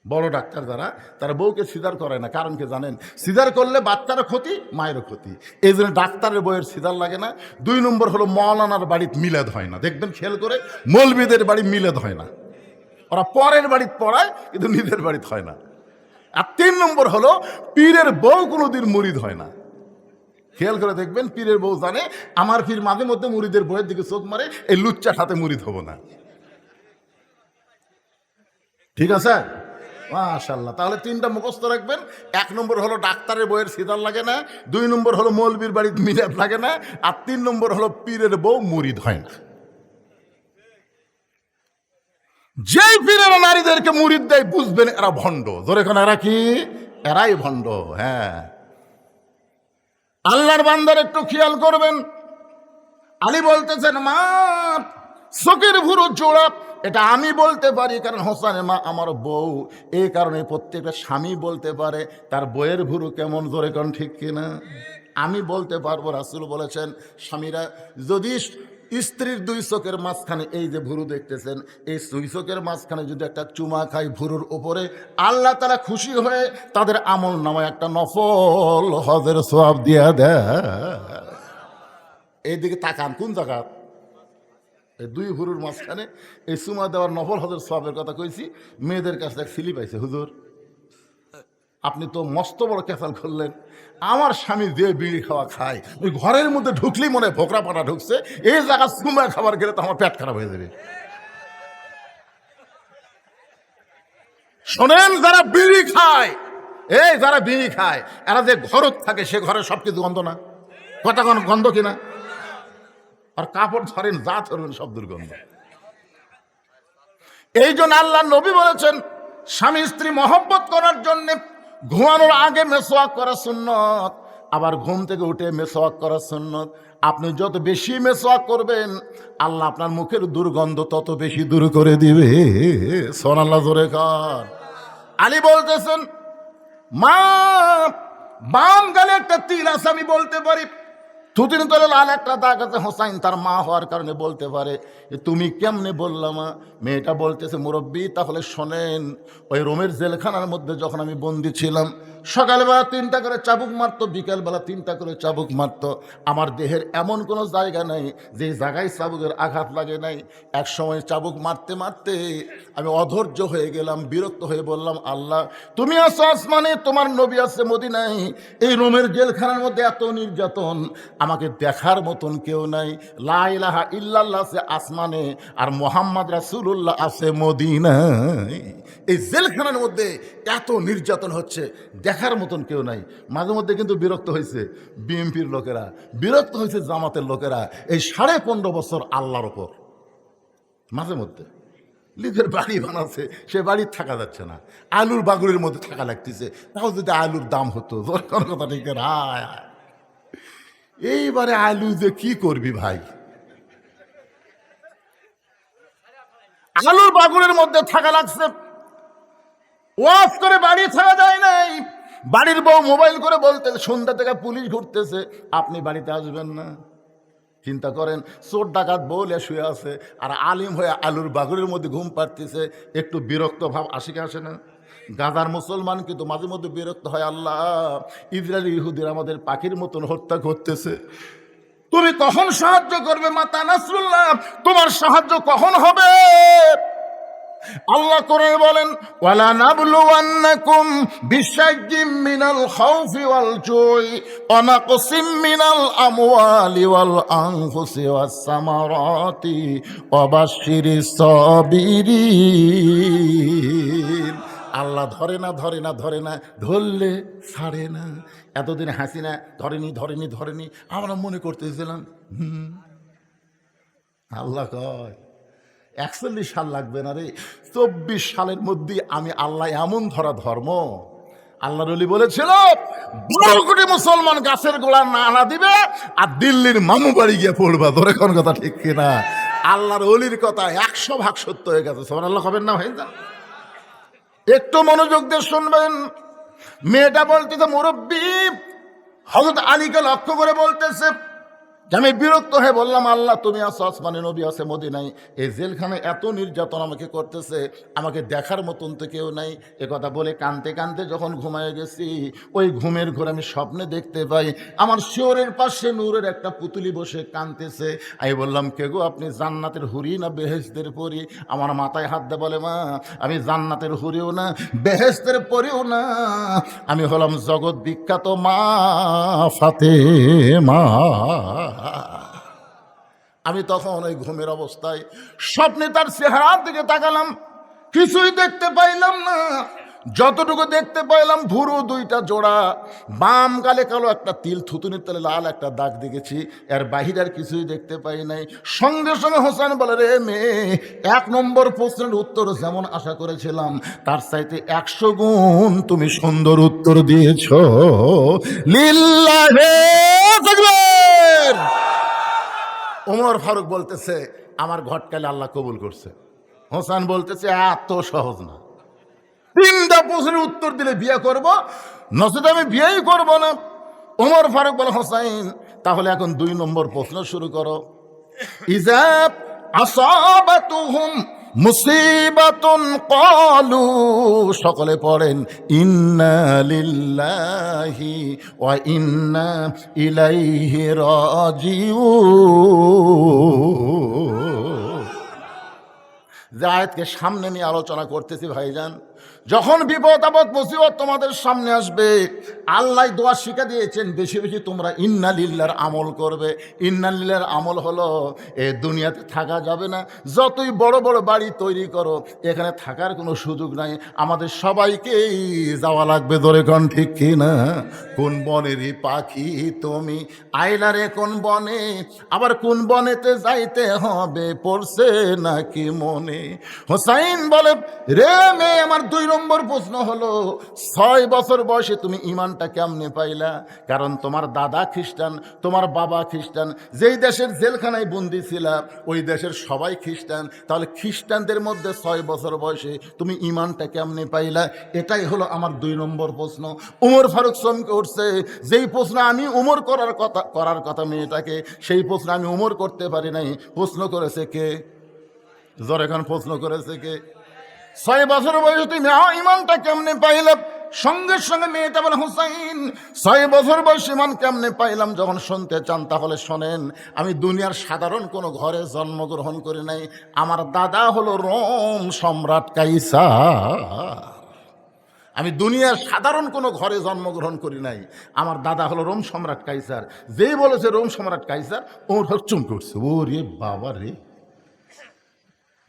বড় ডাক্তার যারা, তারা বউকে সিজার করে না। কারণ কি জানেন? সিজার করলে বাচ্চারও ক্ষতি, মায়েরও ক্ষতি। এই জন্য ডাক্তারের বউয়ের সিজার লাগে না। 2 নম্বর হলো মৌলানার বাড়িতে মিলাদ হয় না। দেখবেন খেয়াল করে, মৌলবীদের বাড়ি মিলাদ হয় না। ওরা পরের বাড়িতে পড়ায়, কিন্তু নিজের বাড়িতে হয় না। আর 3 নম্বর হলো পীরের বউ কোনোদিন মুরিদ হয় না। খেয়াল করে দেখবেন, পীরের বউ জানে আমার পীর মাঝে মধ্যে মুরিদের বউয়ের দিকে চোখ মারে, এই লুচ্চার হাতে মুরিদ হবো না। ঠিক আছে? মাশাআল্লাহ। তাহলে 3টা মুখস্থ রাখবেন। 1 নম্বর হলো ডাক্তারের বউয়ের সিজার লাগে না, 2 নম্বর হলো মৌলবীর বাড়িতে মিলাদ লাগে না, আর 3 নম্বর হলো পীরের বউ মুরিদ হয় না। যেই পীরেরা নারীদেরকে মুরিদ দেয়, বুঝবেন এরা ভণ্ড। জোরে কোন এরা কি? এরাই ভণ্ড। হ্যাঁ, আল্লাহর বান্দার একটু খেয়াল করবেন। আলী বলতেছেন, মা চোখের ভুরু জোড়া, এটা আমি বলতে পারি, কারণ হোসেনের মা আমার বউ। এই কারণে প্রত্যেকটা স্বামী বলতে পারে তার বইয়ের ভুরু কেমন। জোরে কোন ঠিক কিনা? আমি বলতে পারবো। রাসূল বলেছেন, স্বামীরা যদি স্ত্রীর 2 চোখের মাঝখানে, এই যে ভুরু দেখতেছেন, এই 2 চোখের মাঝখানে যদি একটা চুমা খায় ভুরুর উপরে, আল্লাহ তাআলা খুশি হয়ে তাদের আমল নামায় একটা নফল হজের সওয়াব দিয়া দেয়। এইদিকে তাকান, কোন জায়গা? এই 2 ভুরুর মাঝখানে এই চুমা দেওয়ার নফল হজের সওয়াবের কথা কইছি। মেয়েদের কাছে এক স্লিপ পাইছে, হুজুর আপনি তো মস্ত বড় ক্যাসাল করলেন। আমার স্বামী যে বিড়ি খাওয়া খায়, ওই ঘরের মধ্যে ঢুকলেই মনে হয় ভোকরা পানা ঢুকছে। এই জায়গা চুমা খাবার গেলে তো আমার পেট খারাপ হয়ে যাবে। শোনেন, যারা বিড়ি খায়, এই যারা বিড়ি খায়, এরা যে ঘরত থাকে, সে ঘরে সবকিছু গন্ধ না? কথা কোন গন্ধ কিনা? আর কাপড় ধরেন, যা ধরবেন সব দুর্গন্ধ। এই জন্য আল্লাহ নবী বলেছেন, স্বামী স্ত্রী মহব্বত করার জন্য ঘুমানোর আগে মেসওয়াক করা সুন্নত, আবার ঘুম থেকে উঠে মেসওয়াক করা সুন্নত। আপনি যত বেশি মেসওয়াক করবেন, আল্লাহ আপনার মুখের দুর্গন্ধ তত বেশি দূর করে দিবে। সুবহানাল্লাহ, জোরে কার। আলী বলতেছেন, মা বাম গালে একটা তিল আছে, আমি বলতে পারি। থুতির তলে লাল একটা দাগ আছে, হোসাইন তার মা হওয়ার কারণে বলতে পারে। তুমি কেমনে বললাম? মেয়েটা বলতেছে, মুরব্বী তাহলে শোনেন, ওই রোমের জেলখানার মধ্যে যখন আমি বন্দি ছিলাম, সকালবেলা 3টা করে চাবুক মারতো, বিকেলবেলা 3টা করে চাবুক মারতো। আমার দেহের এমন কোনো জায়গা নাই যে জায়গায় চাবুকের আঘাত লাগে নাই। এক সময় চাবুক মারতে মারতে আমি অধৈর্য হয়ে গেলাম, বিরক্ত হয়ে বললাম, আল্লাহ তুমি আছো আসমানে, তোমার নবী আছে মদিনায়, এই রোমের জেলখানার মধ্যে এত নির্যাতন, আমাকে দেখার মতন কেউ নাই। লা ইলাহা ইল্লাল্লাহ আছে আসমানে, আর মুহাম্মদ রাসূলুল্লাহ আছে মদিনায়। এই জেলখানার মধ্যে এত নির্যাতন হচ্ছে, দেখার মতন কেউ নাই। মাঝে মধ্যে কিন্তু বিরক্ত হয়েছে বিএনপির লোকেরা, বিরক্ত হয়েছে জামাতের লোকেরা, এই 15.5 বছর আল্লাহর ওপর। মাঝে মধ্যে লিখের বাড়ি বানাচ্ছে, সে বাড়ি থাকা যাচ্ছে না, আলুর বাগুড়ের মধ্যে থাকা লাগতেছে। তাও যদি আলুর দাম হতো, কোনো কথা ঠিক না। এইবারে আলু যে কি করবি ভাই, আলুর বাগুড়ের মধ্যে থাকা লাগছে। ওয়াজ করে বাড়ি ছাড়া যায় নাই। বাড়ির বউ মোবাইল করে বলতে, সন্ধ্যা থেকে পুলিশ ঘুরতেছে, আপনি বাড়িতে আসবেন না। চিন্তা করেন, চোর ডাকাত বউলে শুয়ে আছে, আর আলিম হয়ে আলুর বাগুড়ের মধ্যে ঘুম পাড়তেছে। একটু বিরক্ত ভাব আসে কি আসে না? গাজার মুসলমান কিন্তু মাঝে মধ্যে বিরক্ত হয়, আল্লাহ ইসরায়েলি ইহুদিরা আমাদের পাখির মতন হত্যা করতেছে, তুমি কখন সাহায্য করবে? মাতা নাসরুল্লাহ, তোমার সাহায্য কখন হবে? আল্লাহ করে বলেন, ওয়ালা নাবলুওয়ান্নাকুম বিশাইয়্যিম মিনাল খাউফি ওয়াল জুই ওয়া নাকসিম মিনাল আমওয়ালি ওয়াল আনফুসি ওয়াস সামারাতি ওয়া বাশশিরিস সাবিরিন। আল্লাহ ধরে না ধরে না ধরে না, ধরলে ছাড়ে না। এতদিন হাসিনা ধরেনি ধরেনি ধরেনি, আমরা মনে করতেছিলাম আল্লাহ কয় 41 সাল লাগবে না রে, 24 সালের মধ্যে আমি আল্লাহ এমন ধরা ধর্ম। আল্লাহর ওলি বলেছিল 12 কোটি মুসলমান গাছের গোড়া না দিবে আর দিল্লির মামু বাড়ি গিয়ে পড়বা। ধরে কোন কথা ঠিক কিনা? আল্লাহর ওলির কথা 100% সত্য হয়ে গেছে। সুবহানাল্লাহ হবেন না ভাই? একটু মনোযোগ দিয়ে শুনবেন। মেয়েটা বলতেছে, মুরব্বী হযরত আলীকে লক্ষ্য করে বলতেছে যে আমি বিরক্ত হয়ে বললাম, আল্লাহ তুমি আছো আসমানে, নবী আছে মদিনায়, এই জেলখানে এত নির্যাতন আমাকে করতেছে, আমাকে দেখার মতন তো কেউ নাই। এ কথা বলে কাঁদতে কাঁদতে যখন ঘুমায় গেছি, ওই ঘুমের ঘরে আমি স্বপ্নে দেখতে পাই আমার শিওরের পাশে নূরের একটা পুতুলি বসে কাঁদতেছে। আমি বললাম, কে গো আপনি? জান্নাতের হুরি না বেহেশতের পরি? আমার মাথায় হাত দিয়ে বলে, মা আমি জান্নাতের হুরিও না বেহেশতের পরিও না, আমি হলাম জগৎ বিখ্যাত মা ফাতেমা। আমি তখন ওই ঘুমের অবস্থায় স্বপ্নে তার চেহারার দিকে তাকালাম, কিছুই দেখতে পাইলাম না। যতটুকু দেখতে পাইলাম ভুরু দুইটা জোড়া, বাম গালে কালো একটা তিল, থুতুনির তলে লাল একটা দাগ দেখেছি, এর বাহিরে আর কিছুই দেখতে পাই নাই। সঙ্গে সঙ্গে হোসেন বলে, রে মেয়ে, 1 নম্বর প্রশ্নের উত্তর যেমন আশা করেছিলাম তার চাইতে 100 গুণ তুমি সুন্দর উত্তর দিয়েছ। লিল্লাহি তাকবীর। ওমর ফারুক বলতেছে, আমার ঘটকালে আল্লাহ কবুল করছে। হোসেন বলতেছে, এত সহজ না, 3টা প্রশ্নের উত্তর দিলে বিয়ে করব, নচেত আমি বিয়েই করব না। ওমর ফারুক বলে, হোসাইন তাহলে এখন 2 নম্বর প্রশ্ন শুরু করো। ইযা আসাবাতুহুম মুসিবাতুন ক্বালু, সকলে পড়েন, ইন্না লিল্লাহি ওয়া ইন্না ইলাইহি রাজিউন। আয়াতকে সামনে নিয়ে আলোচনা করতেছি ভাইজান। যখন বিপদ আপদ মুসিবত তোমাদের সামনে আসবে, আল্লাহ দোয়া শিখে দিয়েছেন, বেশি বেশি তোমরা ইন্না লিল্লাহর আমল করবে। ইন্না লিল্লাহর আমল হলো, এ দুনিয়াতে থাকা যাবে না, যতই বড় বড় বাড়ি তৈরি করো এখানে থাকার কোনো সুযোগ নাই, আমাদের সবাইকেই যাওয়া লাগবে। ধরে কোন ঠিক কিনা? কোন বনেরই পাখি তুমি আইলারে কোন বনে, আবার কোন বনেতে যাইতে হবে পড়ছে নাকি মনে। হোসাইন বলে, রে মেয়ে, আমার 2 নম্বর প্রশ্ন হলো, 6 বছর বয়সে তুমি ইমানটা কেমনে পাইলা? কারণ তোমার দাদা খ্রিস্টান, তোমার বাবা খ্রিস্টান, যেই দেশের জেলখানায় বন্দি ছিলা ওই দেশের সবাই খ্রিস্টান, তাহলে খ্রিস্টানদের মধ্যে 6 বছর বয়সে তুমি ইমানটা কেমনে পাইলা? এটাই হলো আমার 2 নম্বর প্রশ্ন। উমর ফারুক চমকে উঠছে, যেই প্রশ্ন আমি উমর করার কথা মেয়েটাকে, সেই প্রশ্ন আমি উমর করতে পারি নাই। প্রশ্ন করেছে কে? জোরে এখন প্রশ্ন করেছে কে? 6 বছর বয়সে তুমি ইমানটা কেমনে পাইলাম? সঙ্গে সঙ্গে মেয়েটা বলে, হুসাইন 6 বছর বয়সে ইমান কেমনে পাইলাম যখন শুনতে চান তাহলে শোনেন। আমি দুনিয়ার সাধারণ কোনো ঘরে জন্মগ্রহণ করি নাই, আমার দাদা হলো রোম সম্রাট কাইসার। আমি দুনিয়ার সাধারণ কোনো ঘরে জন্মগ্রহণ করি নাই, আমার দাদা হলো রোম সম্রাট কাইসার। যেই বলেছে রোম সম্রাট কাইসার, ওর চমকে উঠছে, ও রে বাবা রে।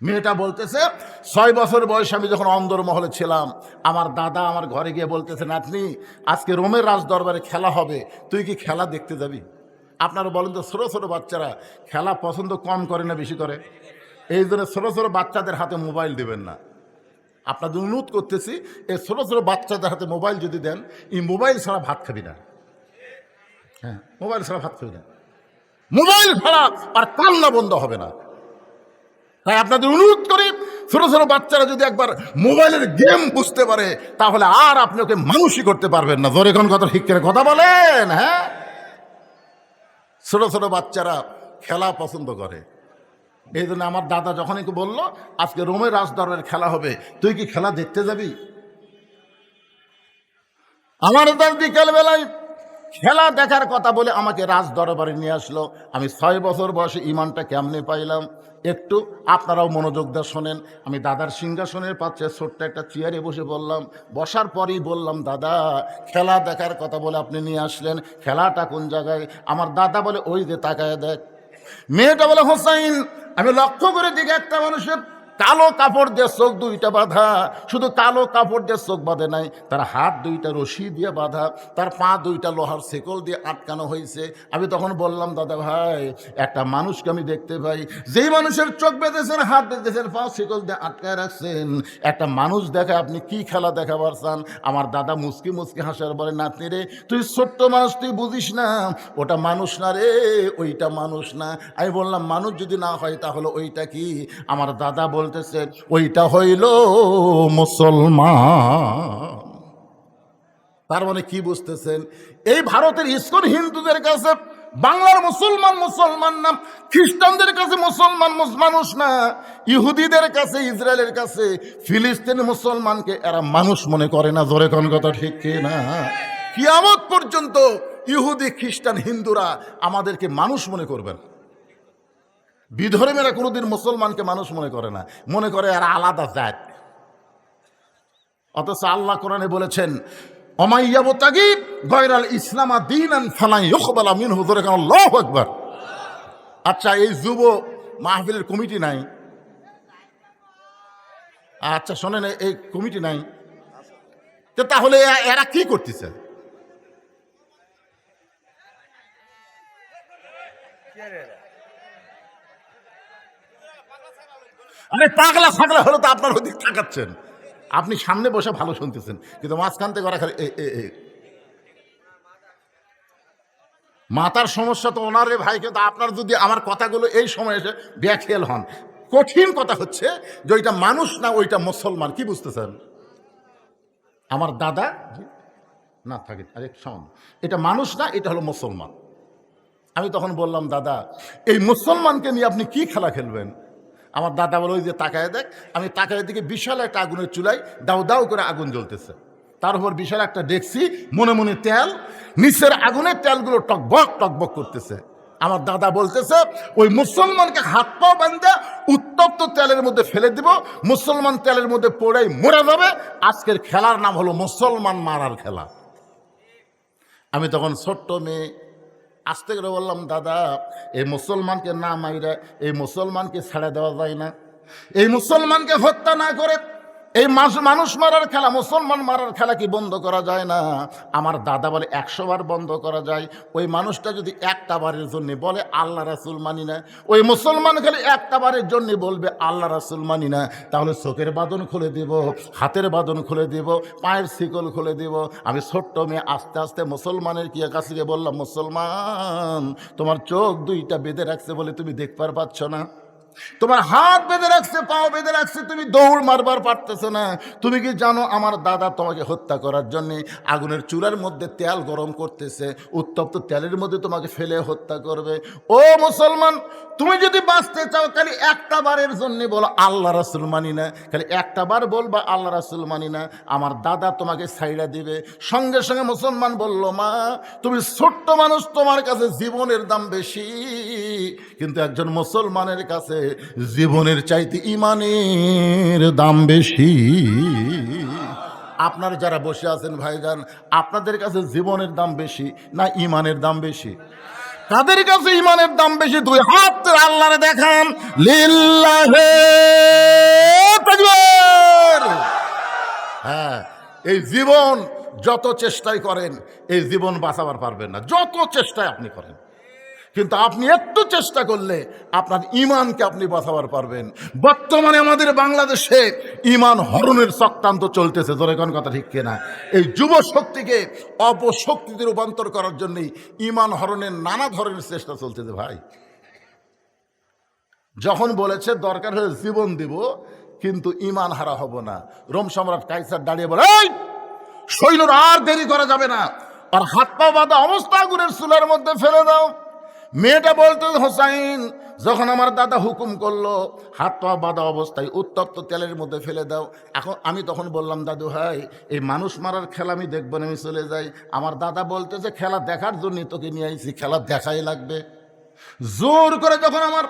মেয়েটা বলতেছে, 6 বছর বয়সে আমি যখন অন্দরমহলে ছিলাম, আমার দাদা আমার ঘরে গিয়ে বলতেছে, নাতনি আজকে রোমের রাজ দরবারে খেলা হবে, তুই কি খেলা দেখতে যাবি? আপনারা বলেন তো, ছোটো ছোটো বাচ্চারা খেলা পছন্দ কম করে না বেশি করে? এই জন্য ছোটো ছোটো বাচ্চাদের হাতে মোবাইল দেবেন না। আপনাদের অনুরোধ করতেছি, এই ছোটো ছোটো বাচ্চাদের হাতে মোবাইল যদি দেন, এই মোবাইল ছাড়া ভাত খাবি না। হ্যাঁ, মোবাইল ছাড়া ভাত খাবি না, মোবাইল ছাড়া আর কান্না বন্ধ হবে না। তাই আপনাদের অনুরোধ করি, ছোট ছোট বাচ্চারা যদি একবার মোবাইলের গেম বুঝতে পারে তাহলে আর আপনি ওকে মানুষই করতে পারবেন না। ধরে কোন কথা ঠিক করে কথা বলেন? হ্যাঁ, ছোট ছোট বাচ্চারা খেলা পছন্দ করে। এই জন্য আমার দাদা যখন একটু বললো আজকে রোমের রাজদরবারের খেলা হবে, তুই কি খেলা দেখতে যাবি? আমার দাদা বিকাল বেলায় খেলা দেখার কথা বলে আমাকে রাজ দরবারে নিয়ে আসলো। আমি 6 বছর বয়সে ইমানটা কেমনে পাইলাম একটু আপনারাও মনোযোগ দিয়ে শোনেন। আমি দাদার সিংহাসনের পাশে ছোট্ট একটা চেয়ারে বসে বললাম, বসার পরেই বললাম, দাদা খেলা দেখার কথা বলে আপনি নিয়ে আসলেন, খেলাটা কোন জায়গায়? আমার দাদা বলে, ওই যে তাকায় দেখ। মেয়েটা বলে, হোসাইন আমি লক্ষ্য করে দিকে একটা মানুষের কালো কাপড় দিয়ে চোখ দুইটা বাঁধা, শুধু কালো কাপড় দিয়ে চোখ বাঁধে নাই, তার হাত দুইটা রশি দিয়ে বাঁধা, তার পা দুইটা লোহার শেকল দিয়ে আটকানো হয়েছে। আমি তখন বললাম, দাদা ভাই একটা মানুষকে আমি দেখতে পাই, যেই মানুষের চোখ বেঁধেছেন, হাত বেঁধেছেন, পা শেকল দিয়ে আটকায় রাখছেন, একটা মানুষ দেখে আপনি কি খেলা দেখাবার চান? আমার দাদা মুসকি মুসকি হাসার বলে, নাতনি রে তুই ছোট্ট মানুষ, তুই বুঝিস না, ওটা মানুষ না রে, ওইটা মানুষ না। আমি বললাম, মানুষ যদি না হয় তাহলে ওইটা কি? আমার দাদা বলতেছে, ওইটা হইল মুসলমান। তার মানে কি বুঝতেছেন? এই ভারতের ইসকন হিন্দুদের কাছে বাংলার মুসলমান মুসলমান না, খ্রিস্টানদের কাছে মুসলমান মানুষ না, ইহুদিদের কাছে, ইসরায়েলের কাছে ফিলিস্তিন মুসলমানকে এরা মানুষ মনে করে না। জোরে কোন কথা ঠিক কি না? কিয়ামত পর্যন্ত ইহুদি খ্রিস্টান হিন্দুরা আমাদেরকে মানুষ মনে করবেন। বিধর্মীরা কোনোদিন মুসলমানকে মানুষ মনে করে না, মনে করে এরা আলাদা জাত। অথচ আল্লাহ কোরআনে বলেছেন, অমাইয়াবতাগি গয়রাল ইসলামা দীনান ফালা ইউকবালা মিনহু। আল্লাহু আকবার। আচ্ছা, এই যুব মাহফিলের কমিটি নাই? আচ্ছা শোনেন, এই কমিটি নাই, তো তাহলে এরা কি করতেছে? আরে পাগলা ফাগলা হলো তো আপনার ওদিক তাকাচ্ছেন, আপনি সামনে বসে ভালো শুনতেছেন, কিন্তু মাঝখান থেকে ওরা খালি মাথার সমস্যা তো ওনার রে ভাই। কিন্তু আপনার যদি আমার কথাগুলো এই সময় এসে ব্যাখ্যাল হন, কঠিন কথা হচ্ছে যে ওইটা মানুষ না, ওইটা মুসলমান। কি বুঝতেছেন? আমার দাদা না থাকে, আরে শোন, এটা মানুষ না, এটা হলো মুসলমান। আমি তখন বললাম, দাদা এই মুসলমানকে নিয়ে আপনি কি খেলা খেলবেন? আমার দাদা বলে, ওই যে তাকায় দেখ। আমি তাকায় দিকে বিশাল একটা আগুনের চুলায় দাউ দাউ করে আগুন জ্বলতেছে, তার উপর বিশাল একটা ডেকসি, মনে মনে তেল, নিচের আগুনের তেলগুলো টকবক টকবক করতেছে। আমার দাদা বলতেছে, ওই মুসলমানকে হাত পাও বান্ধা উত্তপ্ত তেলের মধ্যে ফেলে দিব, মুসলমান তেলের মধ্যে পড়াই মরে যাবে। আজকের খেলার নাম হলো মুসলমান মারার খেলা। আমি তখন ছোট্ট মেয়ে আস্তে করে বললাম, দাদা এই মুসলমানকে না মাইরা এই মুসলমানকে ছেড়ে দেওয়া যায় না? এই মুসলমানকে হত্যা না করে এই মানুষ মারার খেলা, মুসলমান মারার খেলা কি বন্ধ করা যায় না? আমার দাদা বলে, 100 বার বন্ধ করা যায়। ওই মানুষটা যদি একটা বারের জন্য বলে আল্লাহ রাসূল মানি না, ওই মুসলমান খালি একটা বারের জন্য বলবে আল্লাহ রাসূল মানি না, তাহলে চোখের বাঁধন খুলে দিব, হাতের বাঁধন খুলে দিব, পায়ের শিকল খুলে দিব। আমি ছোট্ট মেয়ে আস্তে আস্তে মুসলমানের কি কাছে গিয়ে বললাম, মুসলমান তোমার চোখ দুইটা বেঁধে রাখছে বলে তুমি দেখবার পাচ্ছ না, তোমার হাত বেঁধে রাখছে, পাও বেঁধে রাখছে, তুমি দৌড় মারবার পারতেছো না। তুমি কি জানো আমার দাদা তোমাকে হত্যা করার জন্য আগুনের চুলার মধ্যে তেল গরম করতেছে, উত্তপ্ত তেলের মধ্যে তোমাকে ফেলে হত্যা করবে। ও মুসলমান, তুমি যদি বাঁচতে চাও খালি একটা বারের জন্য বলো আল্লাহ রাসূল মানি না, খালি একটা বার বলবা আল্লাহ রাসূল মানি না, আমার দাদা তোমাকে ছাইড়া দিবে। সঙ্গে সঙ্গে মুসলমান বলল, মা তুমি ছোট্ট মানুষ, তোমার কাছে জীবনের দাম বেশি, কিন্তু একজন মুসলমানের কাছে জীবনের চাইতে ইমানের দাম বেশি। আপনার যারা বসে আছেন ভাইজান, আপনাদের কাছে জীবনের দাম বেশি না ইমানের দাম বেশি? কাদের কাছে ইমানের দাম বেশি? দুই হাত আল্লাহরে দেখান, লিল্লাহে তাকবীর। হ্যাঁ, এই জীবন যত চেষ্টাই করেন এই জীবন বাঁচাবার পারবেন না, যত চেষ্টায় আপনি করেন। কিন্তু আপনি একটু চেষ্টা করলে আপনার ইমানকে আপনি বাঁচাবার পারবেন। বর্তমানে আমাদের বাংলাদেশে ইমান হরণের চক্রান্ত চলতেছে, জোরে কোন কথা ঠিক কিনা? এই যুব শক্তিকে অপশক্তিতে রূপান্তর করার জন্যই ইমান হরণের নানা ধরনের চেষ্টা চলতেছে ভাই। যখন বলেছে দরকার হয়ে জীবন দিব কিন্তু ইমান হারা হব না, রোম সম্রাট কাইসার দাঁড়িয়ে বলে, এই সৈন্যরা আর দেরি করা যাবে না, আর হাত পা বাঁধা অবস্থা আগুনের চুলার মধ্যে ফেলে দাও। মেয়েটা বলতো, হোসাইন যখন আমার দাদা হুকুম করলো হাত পা বাঁধা অবস্থায় উত্তপ্ত তেলের মধ্যে ফেলে দাও। এখন আমি তখন বললাম, দাদু ভাই এই মানুষ মারার খেলা আমি দেখবো না, আমি চলে যাই। আমার দাদা বলতেছে, খেলা দেখার জন্য তোকে নিয়ে আইছি, খেলা দেখাই লাগবে। জোর করে যখন আমার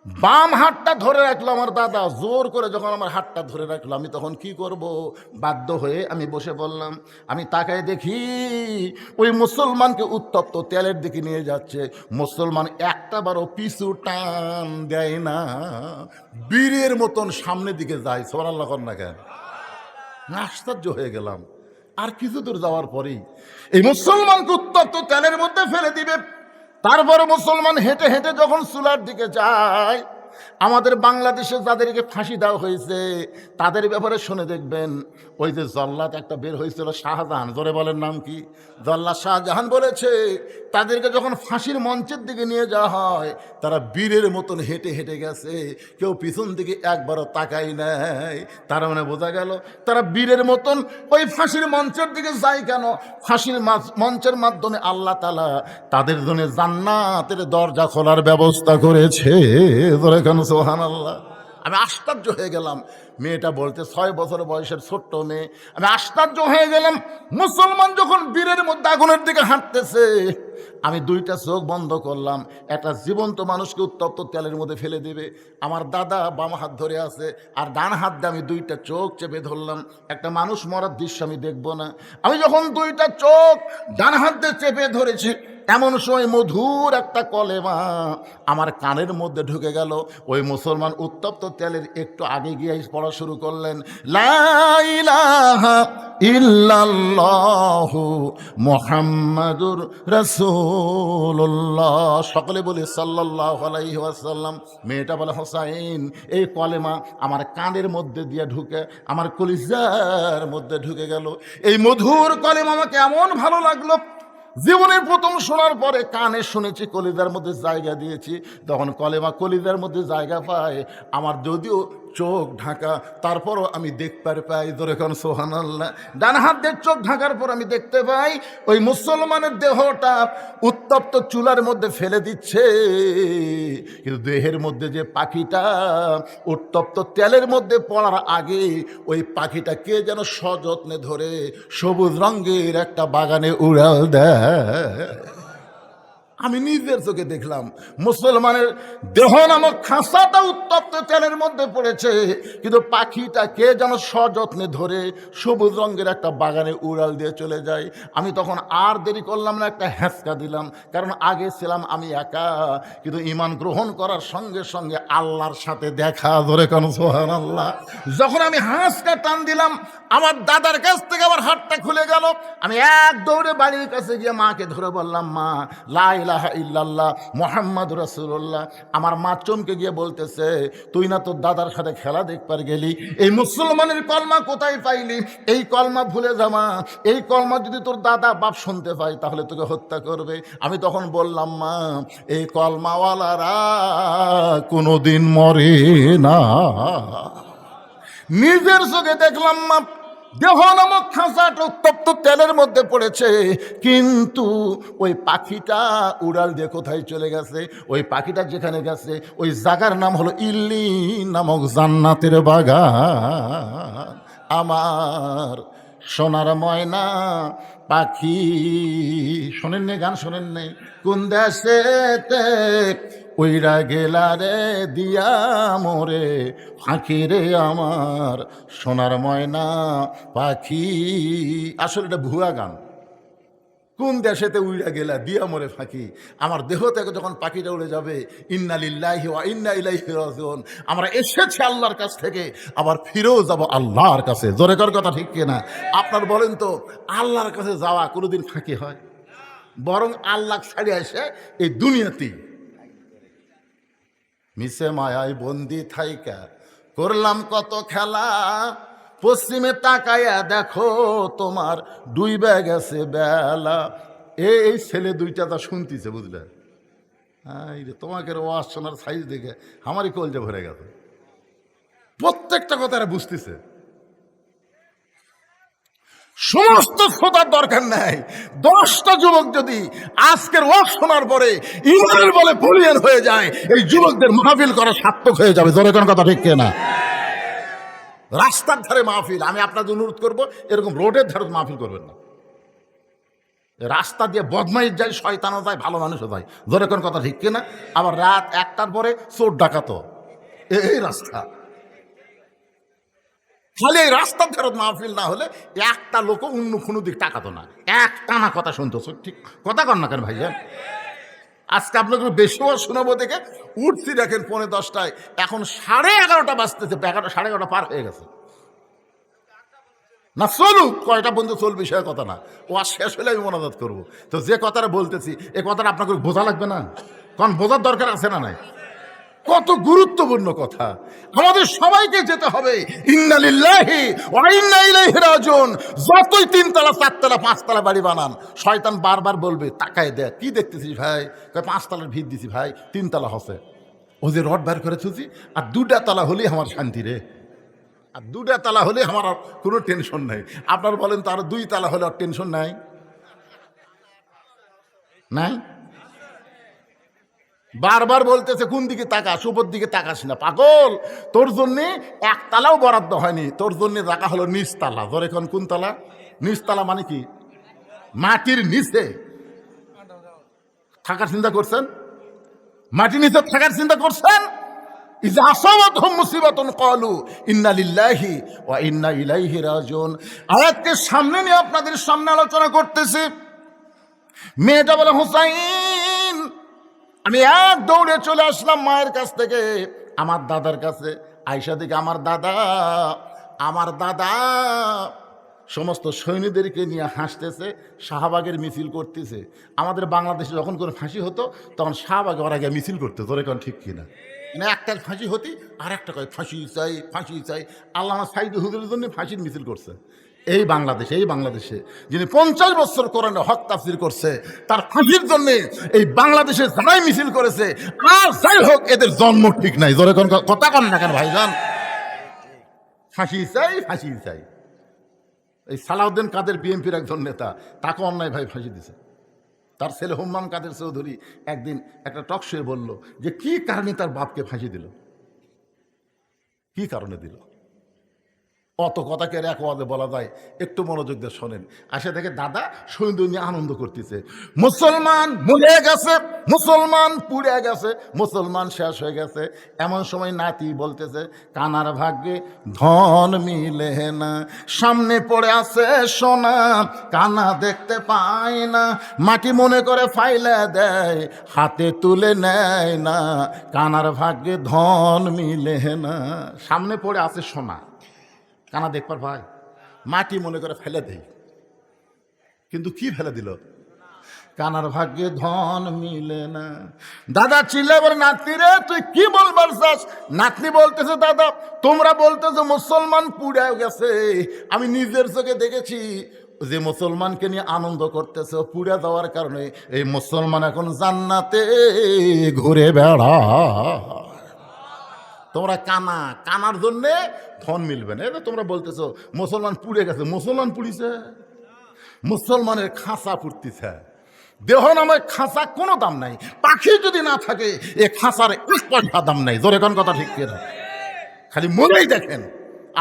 বাম হাতটা ধরে রাখলো আমার দাদা, জোর করে যখন আমার হাতটা ধরে রাখলো, আমি তখন কি করব, বাধ্য হয়ে আমি বসে পড়লাম। আমি তাকায় দেখি ওই মুসলমানকে উত্তপ্ত তেলের দিকে নিয়ে যাচ্ছে। মুসলমান একটা বারও পিছু টান দেয় না, বীরের মতন সামনের দিকে যায়। সুবহানাল্লাহ কর না কেন? আশ্চর্য হয়ে গেলাম। আর কিছু দূর যাওয়ার পরেই এই মুসলমানকে উত্তপ্ত তেলের মধ্যে ফেলে দিবে। তারপরে মুসলমান হেঁটে হেঁটে যখন চুলার দিকে যায়, আমাদের বাংলাদেশে যাদেরকে ফাঁসি দেওয়া হয়েছে তাদের ব্যাপারে শুনে দেখবেন, ওই যে জল্লাদ একটা বের হয়েছিল শাহজাহান, জোরে বলেন নাম কি? জল্লাদ শাহজাহান বলেছে তাদেরকে যখন ফাঁসির মঞ্চের দিকে নিয়ে যাওয়া হয়, তারা বীরের মতন হেঁটে হেঁটে গেছে, কেউ পিছন দিকে একবারও তাকাই নাই। তার মানে বোঝা গেল তারা বীরের মতন ওই ফাঁসির মঞ্চের দিকে যায় কেন? ফাঁসির মঞ্চের মাধ্যমে আল্লাহ তাআলা তাদের জন্য জান্নাতের দরজা খোলার ব্যবস্থা করেছে। সুবহানাল্লাহ। আমি আশ্চর্য হয়ে গেলাম। মেয়েটা বলতে 6 বছর বয়সের ছোট্ট মেয়ে। আমি আশ্চর্য হয়ে গেলাম, মুসলমান যখন বীরের মধ্যে আগুনের দিকে হাঁটতেছে, আমি দুইটা চোখ বন্ধ করলাম। একটা জীবন্ত মানুষকে উত্তপ্ত তেলের মধ্যে ফেলে দেবে, আমার দাদা বাম হাত ধরে আছে, আর ডান হাত দিয়ে আমি দুইটা চোখ চেপে ধরলাম। একটা মানুষ মরার দৃশ্য আমি দেখব না। আমি যখন দুইটা চোখ ডান হাত দিয়ে চেপে ধরেছি, এমন সময় মধুর একটা কলেমা আমার কানের মধ্যে ঢুকে গেল। ওই মুসলমান উত্তপ্ত তেলের একটু আগে গিয়ে পড়া শুরু করলেন, লা ইলাহা ইল্লাল্লাহু মুহাম্মাদুর রাসূলুল্লাহ। সকলে বলে সাল্লাল্লাহু আলাইহি ওয়াসাল্লাম। মেয়েটা বলে, হোসাইন, এই কলেমা আমার কানের মধ্যে দিয়ে ঢুকে আমার কলিজার মধ্যে ঢুকে গেল। এই মধুর কলেমা আমাকে এমন ভালো লাগলো, জীবনের প্রথম শোনার পরে কানে শুনেছি, কলিজার মধ্যে জায়গা দিয়েছি। তখন কলেমা কলিজার মধ্যে জায়গা পায়, আমার যদিও চোখ ঢাকা, তারপরও আমি দেখতে পাই। ধরে কোন সুবহানাল্লাহ। ডান হাত দিয়ে চোখ ঢাকার পর আমি দেখতে পাই ওই মুসলমানের দেহটা উত্তপ্ত চুলার মধ্যে ফেলে দিচ্ছে, কিন্তু দেহের মধ্যে যে পাখিটা উত্তপ্ত তেলের মধ্যে পড়ার আগে ওই পাখিটা কে যেন সযত্নে ধরে সবুজ রঙের একটা বাগানে উড়াল দেয়। আমি নিজের চোখে দেখলাম মুসলমানের দেহ নামক খাঁচাটা উত্তপ্ত তেলের মধ্যে পড়েছে, কিন্তু পাখিটা কে যেন সযত্নে ধরে সবুজ রঙের একটা বাগানে উড়াল দিয়ে চলে যায়। আমি তখন আর দেরি করলাম না, একটা হ্যাঁচকা দিলাম। কারণ আগে ছিলাম আমি একা, কিন্তু ঈমান গ্রহণ করার সঙ্গে সঙ্গে আল্লাহর সাথে দেখা। ধরে কোন সুবহানাল্লাহ। যখন আমি হ্যাঁচকা টান দিলাম, আমার দাদার কাছ থেকে আমার হাতটা খুলে গেল। আমি এক দৌড়ে বাড়ির কাছে গিয়ে মাকে ধরে বললাম, মা, লা ইলাহা ইল্লাল্লাহ মুহাম্মাদুর রাসূলুল্লাহ। আমার মা চমকে গিয়ে বলতেছে, তুই না তোর দাদার সাথে খেলা দেখবার গেলি, এই মুসলমানের কলমা কোথায় পাইলি? এই কলমা ভুলে যা মা, এই কলমা যদি তোর দাদা বাপ শুনতে পায় তাহলে তোকে হত্যা করবে। আমি তখন বললাম, মা, এই কলমাওয়ালারা কোনোদিন মরে না। নিজের চোখে দেখলাম মা, দেহ নামক খাঁচাটা উত্তপ্ত তেলের মধ্যে পড়েছে, কিন্তু ওই পাখিটা উড়াল দিয়ে কোথায় চলে গেছে? ওই পাখিটা যেখানে গেছে ওই জায়গার নাম হলো ইল্লিন নামক জান্নাতের বাগান। আমার সোনার ময়না পাখি, শোনেন নে গান, শোনেন নেই? কোন দেশেতে ওইরা গেলা রে দিয়া মোরে ফাঁকি রে আমার সোনার ময়না পাখি। আসলে এটা ভুয়া গান। কোন দেশেতে উইরা গেলা দিয়া মোরে ফাঁকি, আমার দেহ থেকে যখন পাখিটা উড়ে যাবে, ইন্না লিল্লাহি ওয়া ইন্না ইলাইহি রাজিউন। আমরা এসেছি আল্লাহর কাছ থেকে, আবার ফিরেও যাব আল্লাহর কাছে। জোরে কর কথা ঠিক কিনা? আপনার বলেন তো, আল্লাহর কাছে যাওয়া কোনোদিন ফাঁকি হয়? বরং আল্লাহ ছাড়িয়ে এসে এই দুনিয়াতেই মিশে মায়ায় বন্দি থাইকা করলাম কত খেলা, পশ্চিমে তাকাইয়া দেখো তোমার ডুইবে গেছে বেলা। এই ছেলে দুইটা তা শুনতেছে, বুঝলে? তোমাকে ওয়াজ শোনার সাইজ দেখে আমারই কলজা ভরে গেছে। প্রত্যেকটা কথা এরা বুঝতেছে। সমস্ত খোদার দরকার নাই। 10টা যুবক যদি আজকের ওয়াজ শোনার পরে ইমানের বলে বলিয়ান হয়ে যায়, এই যুবকদের মাহফিল করা সার্থক হয়ে যাবে। জোরে কোন কথা ঠিক কিনা? রাস্তার ধারে মাহফিল, আমি আপনাদের অনুরোধ করবো, এরকম রোডের ধারে মাহফিল করবেন না। রাস্তা দিয়ে বদমাইশ যায়, শয়তানও যায়, ভালো মানুষও যায়, ধরে কোন কথা ঠিক কিনা? আবার রাত 1টার পরে চোর ডাকাতো, এই রাস্তা। খালি এই রাস্তার ধারত মাহফিল না হলে একটা লোক অন্য কোনো দিক তাকাতো না, এক টানা কথা শুনতো। ঠিক কথা কন না কেন ভাইজান? আজকে আপনাকে বেশিও শোনাবো দেখে উঠছি দেখেন 10:45, এখন 11:30 বাজতেছে, 11:30 পার হয়ে গেছে। না চলুক, কয়টা বন্ধু চলবে সে কথা না, ও আর শেষ হলে আমি মনোজাত করবো। তো যে কথাটা বলতেছি এ কথাটা আপনাকে বোঝা লাগবে না? কারণ বোঝার দরকার আছে না নাই? কত গুরুত্বপূর্ণ কথা, আমাদের সবাইকে যেতে হবে। ইন্না লিল্লাহি ওয়া ইন্না ইলাইহি রাজিউন। যতই 3 তলা 4 তলা 5 তলা বাড়ি বানান, শয়তান বারবার বলবে তাকায় দেখ কি দেখতেছিস ভাই, 5 তলার ভিত দিছি ভাই, 3 তলা হচ্ছে। ও যে রড বের করে থুছি, আর 2টা তলা হলেই আমার শান্তি রে, আর 2টা তলা হলে আমার আর কোনো টেনশন নাই। আপনার বলেন তো আর 2 তলা হলে আর টেনশন নাই? নাই? বারবার বলতেছে কোন দিকে তাকাস, উপর দিকে তাকাস না পাগল, তোর জন্য 1 তালাও বরাদ্দ হয়নি, তোর জন্য রাখা হলো নিচতলা। ধরে কোন তলা? নিচতলা মানে কি? মাটির নিচে থাকার চিন্তা করছেন? মাটির নিচে থাকার চিন্তা করছেন? ইজা আসাবাতহুম মুসিবাতুন ক্বালু ইন্না লিল্লাহি ওয়া ইন্না ইলাইহি রাজিউন। আয়াতকে সামনে নিয়ে আপনাদের সামনে আলোচনা করতেছি। মেয়েটা বলে হুসাইন, আমি এক দৌড়ে চলে আসলাম মায়ের কাছ থেকে আমার দাদার কাছে। আয়সা থেকে আমার দাদা সমস্ত সৈন্যদেরকে নিয়ে হাসতেছে, শাহবাগের মিছিল করতেছে। আমাদের বাংলাদেশে যখন কোনো ফাঁসি হতো তখন শাহবাগে ওরা গিয়ে মিছিল করতে, তোরে কোন ঠিক কিনা? মানে একটার ফাঁসি হতি আর একটা কয় ফাঁসি চাই, ফাঁসি চাই। আল্লামা সাইদ হুজুরের জন্য ফাঁসির মিছিল করছে এই বাংলাদেশে যিনি 50 বছর কোরআনে হক তাফসীর করছে, তার ফাঁসির জন্য এই বাংলাদেশে যারাই মিছিল করেছে, আর যাই হোক এদের জন্ম ঠিক নাই। জোরে কোন কথা কন না কেন ভাইজান? ফাঁসি চাই, ফাঁসি চাই। এই সালাউদ্দিন কাদের বিএনপির একজন নেতা, তাকে অন্যায় ভাই ফাঁসি দিছে। তার ছেলে হুম্মাম কাদের চৌধুরী একদিন একটা টক শোয়ে বলল যে কি কারণে তার বাপকে ফাঁসি দিল, কি কারণে দিল। অত কথাকে এক ওয়াজে বলা যায়? একটু মনোযোগ দিয়ে শোনেন। আসে দেখে দাদা সৈন্য নিয়ে আনন্দ করতেছে, মুসলমান মরে গেছে, মুসলমান পুড়ে গেছে, মুসলমান শেষ হয়ে গেছে। এমন সময় নাতি বলতেছে কানার ভাগ্যে ধন মিলে না, সামনে পড়ে আছে সোনা, কানা দেখতে পায় না, মাটি মনে করে ফাইলে দেয়, হাতে তুলে নেয় না, কানার ভাগ্যে ধন মিলে না। সামনে পড়ে আছে সোনা, কানা দেখবার ভাই, মাটি মনে করে ফেলে দেয়, কিন্তু কি ফেলে দিল? কানার ভাগ্যে ধন মিলে না। দাদা চিল্লে বলে নাতনি রে তুই কি বলবার চাস? নাতনি বলতেছে দাদা তোমরা বলতেছো মুসলমান পুড়ে গেছে, আমি নিজের চোখে দেখেছি যে মুসলমানকে নিয়ে আনন্দ করতেছে, পুড়ে দেওয়ার কারণে এই মুসলমান এখন জান্নাতে ঘুরে বেড়া। তোমরা কানার জন্যে ধন মিলবে না। তোমরা বলতেছো মুসলমান পুড়ে গেছে, মুসলমান পুড়িছে, মুসলমানের খাঁচা পুড়তিছে। দেহ নামে খাঁচা কোনো দাম নাই, পাখি যদি না থাকে এ খাঁচার 1 পয়সা দাম নাই। জোরে কোন কথা ঠিক কিনা? খালি মনেই দেখেন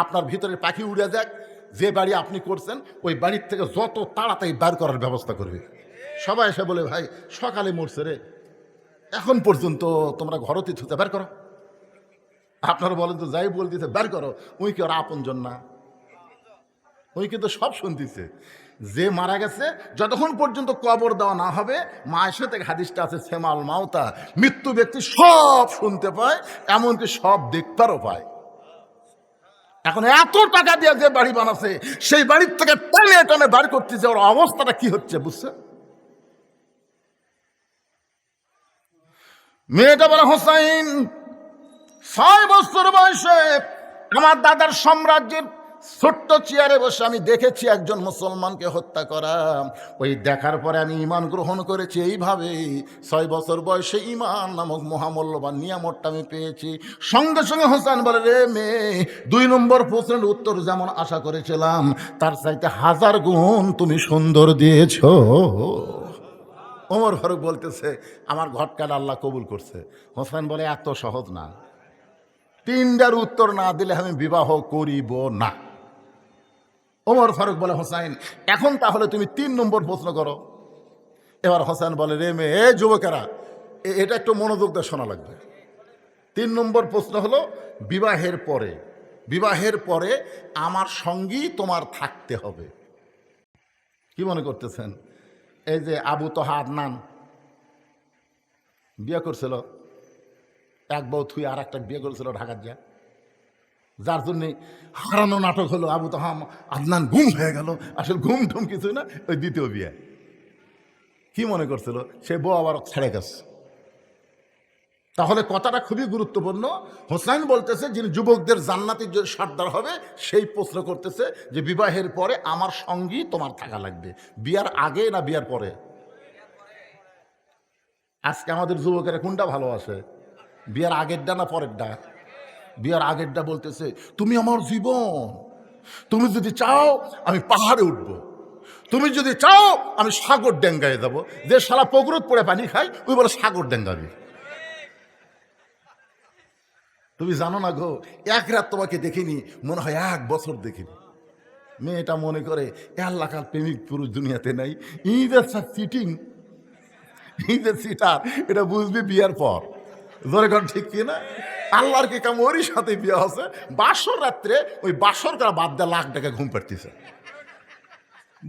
আপনার ভিতরে পাখি উড়ে যাক, যে বাড়ি আপনি করছেন ওই বাড়ির থেকে যত তাড়াতাড়ি বার করার ব্যবস্থা করবে। সবাই এসে বলে ভাই সকালে মরছে রে, এখন পর্যন্ত তোমরা ঘরতে থুতে বার করো। আপনারা বলেন তো যাই বলতেছে বের করো, ওই কি ওরা আপনজন না? ওই কিন্তু সব শুনতেছে। যে মারা গেছে যতক্ষণ পর্যন্ত কবর দেওয়া না হবে, মায়ের থেকে হাদিসটা আছে সেমাল মাউতা, মৃত্যু ব্যক্তি সব শুনতে পায়, এমনকি সব দেখতারও পায়। এখন এত টাকা দিয়ে যে বাড়ি বানাচ্ছে সেই বাড়ির থেকে টানে টানে বাড়ি করতেছে, ওর অবস্থাটা কি হচ্ছে বুঝছে? মেয়েটা বলে হোসাইন 6 বছর বয়সে আমার দাদার সাম্রাজ্যের ছোট্ট চেয়ারে বসে আমি দেখেছি একজন মুসলমানকে হত্যা করা। ওই দেখার পরে আমি ঈমান গ্রহণ করেছি। এইভাবে 6 বছর বয়সে ঈমান নামক মহামূল্যবান নিয়ামতটা আমি পেয়েছি। সঙ্গে সঙ্গে হোসেন বলে রে মেয়ে, 2 নম্বর প্রশ্নের উত্তর যেমন আশা করেছিলাম তার চাইতে 1000 গুণ তুমি সুন্দর দিয়েছ। ওমর ফারুক বলতেছে আমার ঘটকাটা আল্লাহ কবুল করছে। হোসেন বলে এত সহজ না, 3টার উত্তর না দিলে আমি বিবাহ করিব না। ওমর ফারুক বলে হোসাইন এখন তাহলে তুমি 3 নম্বর প্রশ্ন করো। এবার হোসেন বলে, রে মেয়ে, এ যুবকেরা, এটা একটু মনোযোগ দিয়ে শোনা লাগবে। 3 নম্বর প্রশ্ন হলো, বিবাহের পরে আমার সঙ্গী তোমার থাকতে হবে। কি মনে করতেছেন? এই যে আবু তহা আদনান বিয়ে করছিল, এক বউ থুই আর একটা বিয়ে করেছিল ঢাকার যা, যার জন্যে হারানো নাটক হলো। আবু তহা আদনান ঘুম হয়ে গেল, আসলে ঘুম ঠুম কিছু না, ওই দ্বিতীয় বিয়ে। কি মনে করছিল? সে বউ আবার ছেড়ে গেছে। তাহলে কথাটা খুবই গুরুত্বপূর্ণ। হোসাইন বলতেছে, যিনি যুবকদের জান্নাতের যে সর্দার হবে, সেই প্রশ্ন করতেছে যে বিবাহের পরে আমার সঙ্গী তোমার থাকা লাগবে। বিয়ার আগে না বিয়ার পরে? আজকে আমাদের যুবকেরা কোনটা ভালোবাসে, বিয়ার আগেরটা না পরেরটা? বিয়ার আগেরটা বলতেছে, তুমি আমার জীবন, তুমি যদি চাও আমি পাহাড়ে উঠব, তুমি যদি চাও আমি সাগর ডেঙ্গায় যাবো। যে শালা পুকুরত পড়ে পানি খাই, ওই বলে সাগর ডেঙ্গাবি। তুমি জানো না গো, এক রাত তোমাকে দেখিনি, মনে হয় 1 বছর দেখিনি। মেয়েটা মনে করে আল্লাহকাল প্রেমিক পুরুষ দুনিয়াতে নাই, ইদের চিটিং, ইদের সিটার। এটা বুঝবি বিয়ার পর। ধরে কর ঠিক কিনা? আল্লাহর কি কাম, ওরই সাথে বিয়ে হচ্ছে। বাসর রাত্রে ওই বাসর করা বাদ দেয়া লাখ টাকা ঘুম পাড়তেছে।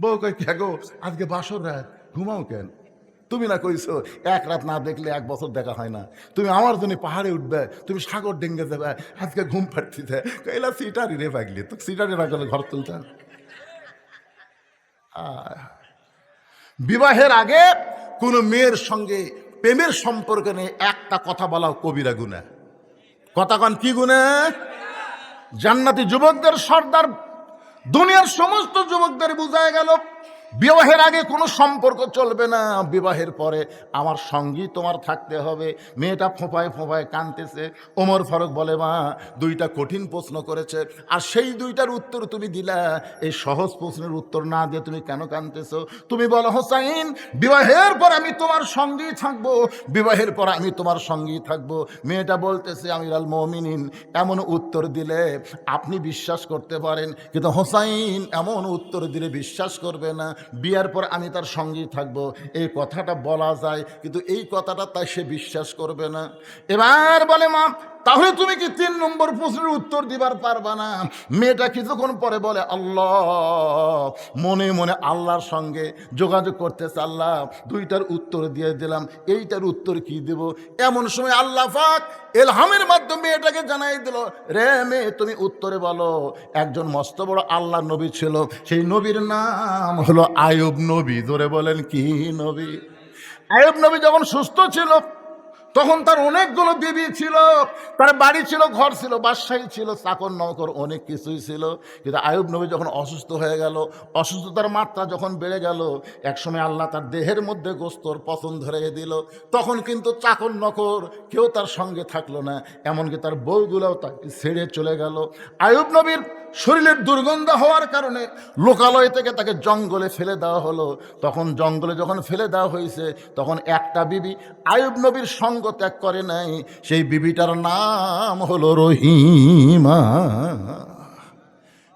বউ কয়, কে গো আজকে বাসর রাত, ঘুমাও কেন? তুমি না কইছো 1 রাত না দেখলে 1 বছর দেখা হয় না, তুমি আমার জন্য পাহাড়ে উঠবে, তুমি সাগর ডেঙ্গে যাবে, আজকে ঘুম পাড়তিছে। কইলা সিটারি রে পাগলি, তো সিটারি না করলে ঘর তুলতেন। বিবাহের আগে কোনো মেয়ের সঙ্গে প্রেমের সম্পর্ক নিয়ে একটা কথা বলা কবিরা গুনাহ। কথা কন কি গুনাহ? জান্নাতি যুবকদের সর্দার দুনিয়ার সমস্ত যুবকদের বুঝায় গেল, বিবাহের আগে কোনো সম্পর্ক চলবে না, বিবাহের পরে আমার সঙ্গী তোমার থাকতে হবে। মেয়েটা ফোঁপায় ফোঁপায় কাঁদতেছে। ওমর ফারুক বলে, মা 2টা কঠিন প্রশ্ন করেছে, আর সেই 2টার উত্তর তুমি দিলা, এই সহজ প্রশ্নের উত্তর না দিয়ে তুমি কেন কাঁদতেছো? তুমি বলো, হোসাইন বিবাহের পর আমি তোমার সঙ্গী থাকবো, বিবাহের পর আমি তোমার সঙ্গী থাকবো। মেয়েটা বলতেছে, আমিরুল মুমিনিন, এমন উত্তর দিলে আপনি বিশ্বাস করতে পারেন, কিন্তু হোসাইন এমন উত্তর দিলে বিশ্বাস করবে না, বিয়ার পর আমি তার সঙ্গী থাকবো। এই কথাটা বলা যায়, কিন্তু এই কথাটা তাই সে বিশ্বাস করবে না। এবার বলে, মা তাহলে তুমি কি 3 নম্বর প্রশ্নের উত্তর দিবার পারবা না? মেয়েটা কিছুক্ষণ পরে বলে, আল্লাহ, মনে মনে আল্লাহর সঙ্গে যোগাযোগ করতেছে, আল্লাহ 2টার উত্তর দিয়ে দিলাম, এইটার উত্তর কি দেব? এমন সময় আল্লাহ পাক ইলহামের মাধ্যমে মেয়েটাকে জানাই দিল, রে মেয়ে, তুমি উত্তরে বলো। একজন মস্ত বড় আল্লাহ নবী ছিল, সেই নবীর নাম হলো আয়ুব নবী। ধরে বলেন, কি নবী? আয়ুব নবী যখন সুস্থ ছিল, তখন তার অনেকগুলো বিবি ছিল, তার বাড়ি ছিল, ঘর ছিল, বাদশাহী ছিল, চাকর নৌকর অনেক কিছুই ছিল। কিন্তু আয়ুব নবী যখন অসুস্থ হয়ে গেল, অসুস্থতার মাত্রা যখন বেড়ে গেল, একসময় আল্লাহ তার দেহের মধ্যে গোস্তর পচন ধরে দিল। তখন কিন্তু চাকর নৌকর কেউ তার সঙ্গে থাকলো না, এমনকি তার বউগুলোও তাকে ছেড়ে চলে গেল। আয়ুব নবীর শরীরের দুর্গন্ধ হওয়ার কারণে লোকালয় থেকে তাকে জঙ্গলে ফেলে দেওয়া হলো। তখন জঙ্গলে যখন ফেলে দেওয়া হয়েছে, তখন একটা বিবি আয়ুব নবীর সঙ্গ ত্যাগ করে নাই, সেই বিবিটার নাম হলো রহিমা।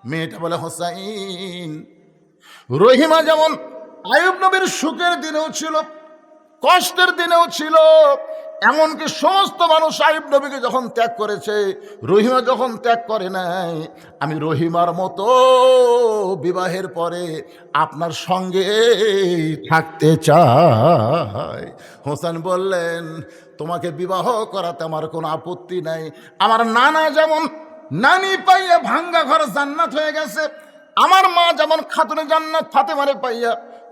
মেয়েটা বলে, হোসাইন, রহিমা যেমন আয়ুব নবীর সুখের দিনেও ছিল, কষ্টের দিনেও ছিল, এমনকি সমস্ত মানুষ আয়ুব নবীকে যখন ত্যাগ করেছে, রহিমা যখন ত্যাগ করে নাই, আমি রহিমার মতো বিবাহের পরে আপনার সঙ্গে থাকতে চাই। হোসেন বললেন, তোমাকে বিবাহ করাতে আমার কোনো আপত্তি নাই। আমার নানা যেমন নানি পাইয়া ভাঙ্গা ঘর জান্নাত হয়ে গেছে, আমার মা যেমন খাতুনে জান্নাত ফাতেমারে পাইয়া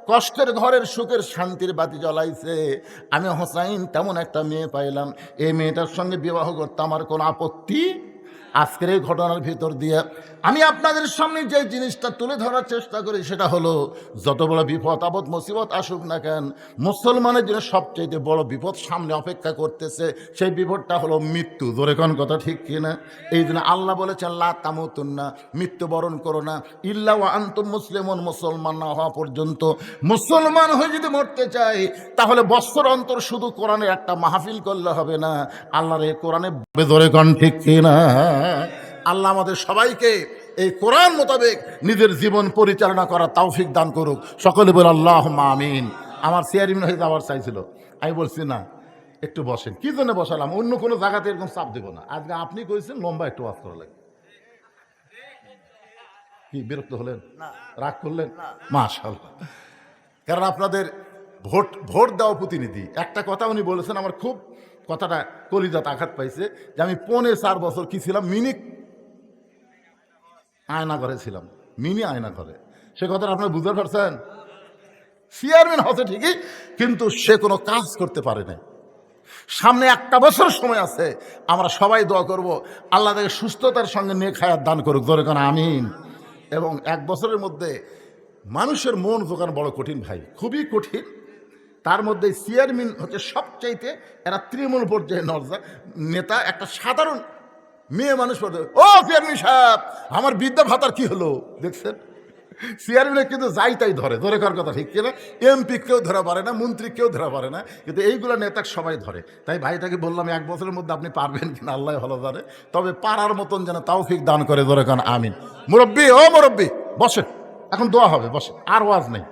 কষ্টের ঘরের সুখের শান্তির বাতি জ্বলাইছে, আমি হোসাইন তেমন একটা মেয়ে পাইলাম, এই মেয়েটার সঙ্গে বিবাহ করতে আমার কোনো আপত্তি। আজকের এই ঘটনার ভিতর দিয়ে আমি আপনাদের সামনে যে জিনিসটা তুলে ধরার চেষ্টা করি, সেটা হলো, যত বড় বিপদ আপদ মুসিবত আসুক না কেন, মুসলমানের জন্য সবচেয়ে বড় বিপদ সামনে অপেক্ষা করতেছে, সেই বিপদটা হলো মৃত্যু। ধরে কোন কথা ঠিক কিনা? এই জন্য আল্লাহ বলেছেন, লা তামুতুন্না, মৃত্যুবরণ করো না, ইল্লা ওয়া আনতুম মুসলিমুন, মুসলমান না হওয়া পর্যন্ত। মুসলমান হয়ে যদি মরতে চাই, তাহলে বছর অন্তর শুধু কোরআনের একটা মাহফিল করলে হবে না, আল্লাহর এই কোরআনে ধরে কোন ঠিক কিনা? আল্লাহ আমাদের সবাইকে এই কোরআন মোতাবেক নিজের জীবন পরিচালনা করার তৌফিক দান করুক। সকলে বলে আল্লাহুম্মা আমিন। আমার চেয়ারম্যান হয়ে যাওয়ার চাইছিল। আমি বলছি না, একটু বসেন। কি জন্য বসালাম, অন্য কোনো জায়গাতে এরকম চাপ দেবো না। আজকে আপনি কইছেন লম্বা একটু ওয়াজ করা লাগে। কি বিরক্ত হলেন, রাগ করলেন? মাশাআল্লাহ। কারণ আপনাদের ভোট দেওয়া প্রতিনিধি। একটা কথা উনি বলেছেন, আমার খুব কথাটা কলিজাতে আঘাত পাইছে, যে আমি 4.5 বছর কি ছিলাম, মিনি আয়না ঘরে ছিলাম, মিনি আয়না ঘরে। সে কথাটা আপনারা বুঝতে পারছেন? চেয়ারম্যান হচ্ছে ঠিকই, কিন্তু সে কোনো কাজ করতে পারে না। সামনে 1 বছর সময় আছে, আমরা সবাই দোয়া করব আল্লাহ তাকে সুস্থতার সঙ্গে নেক হায়াত দান করুক, জোরে কোন আমিন। এবং 1 বছরের মধ্যে মানুষের মন জোগান বড় কঠিন ভাই, খুবই কঠিন। তার মধ্যে চেয়ারম্যান হচ্ছে সবচাইতে, এরা তৃণমূল পর্যায়ে নেতা, একটা সাধারণ মেয়ে মানুষ পড়ে, ও চেয়ারম্যান সাহেব আমার বিদ্যা ভাতার কি হলো, দেখছেন? চেয়ারম্যানে কিন্তু যাই তাই ধরে, ধরে করার কথা ঠিক কিনা? এমপি কেউ ধরা পারে না, মন্ত্রী কেউ ধরা পারে না, কিন্তু এইগুলো নেতা সবাই ধরে। তাই ভাইটাকে বললাম 1 বছরের মধ্যে আপনি পারবেন কিনা আল্লাহ ভালো জানে, তবে পারার মতন যেন তৌফিক দান করে, ধরে কারণ আমিন। মুরব্বি, ও মুরব্বি বসেন, এখন দোয়া হবে, বসেন, আর ওয়াজ নেই,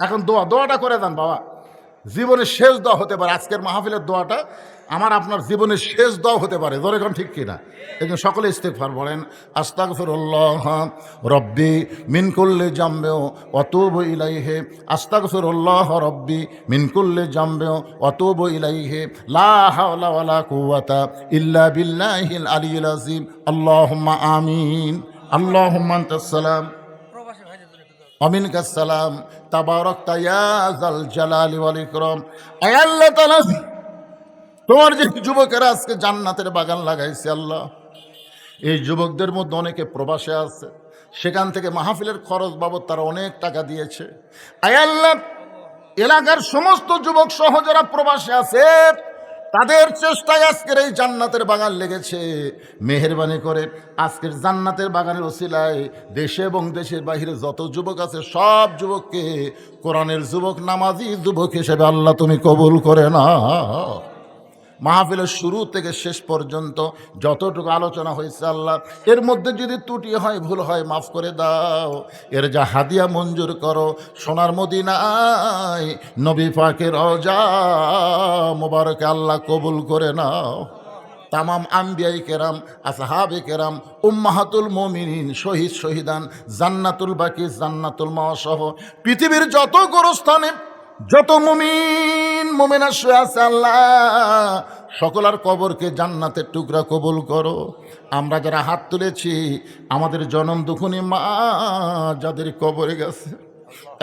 এখন দোয়াটা করে দেন বাবা। জীবনের শেষ দোয়া হতে পারে আজকের মাহফিলের দোয়াটা, আমার আপনার জীবনের শেষ দোয়া হতে পারে, ধরে কোন ঠিক কিনা? এই সকলে ইস্তেগফার বলেন, আস্তাগফিরুল্লাহ রব্বি মিন কুল্লি জামবে ওয়া তুবু ইলাইহি, আস্তাগফিরুল্লাহ রব্বি মিন কুল্লি জামবে ওয়া তুবু ইলাইহি, লা হাওলা ওয়ালা কুওয়াতা ইল্লা বিল্লাহিল আলিয়্যিল আযীম, আল্লাহুম্মা আমিন। আল্লাহুম্মা আনতাস সালাম আমিনকাস সালাম, তাবারাকতা ইয়া যাল জালালি ওয়াল ইকরাম। আয় আল্লাহ তাআলা, তোমার যে যুবকেরা আজকে জান্নাতের বাগান লাগাইছে আল্লাহ, এই যুবকদের মধ্যে অনেকে প্রবাসে আছে, সেখান থেকে মাহফিলের খরচ বাবদ তারা অনেক টাকা দিয়েছে। আয় আল্লাহ, এলাকার সমস্ত যুবক সহ যারা প্রবাসে আছে, তাদের চেষ্টায় আজকের এই জান্নাতের বাগান লেগেছে। মেহেরবানি করে আজকের জান্নাতের বাগানের ওসিলায় দেশে এবং দেশের বাহিরে যত যুবক আছে, সব যুবককে কোরআনের যুবক, নামাজি যুবক হিসেবে আল্লাহ তুমি কবুল করে নাও। মাহফিলের শুরু থেকে শেষ পর্যন্ত যতটুকু আলোচনা হয়েছে আল্লাহ, এর মধ্যে যদি ত্রুটি হয়, ভুল হয়, মাফ করে দাও। এর যা হাদিয়া মঞ্জুর করো, সোনার মদিনায় নবী পাকের রওজা মোবারকে আল্লাহ কবুল করে নাও। তামাম আম্বিয়াই কেরাম, আসহাবে কেরাম, উম্মাহাতুল মুমিনিন, শহীদ শহীদান, জান্নাতুল বাকি, জান্নাতুল মাওয়া সহ পৃথিবীর যত গোরস্থানে যত মুমিন মুমিনা শুয়ে আছে আল্লাহ, সকলের কবরকে জান্নাতের টুকরা কবুল করো। আমরা যারা হাত তুলেছি, আমাদের জনম দুঃখিনী মা যাদের কবরে গেছে,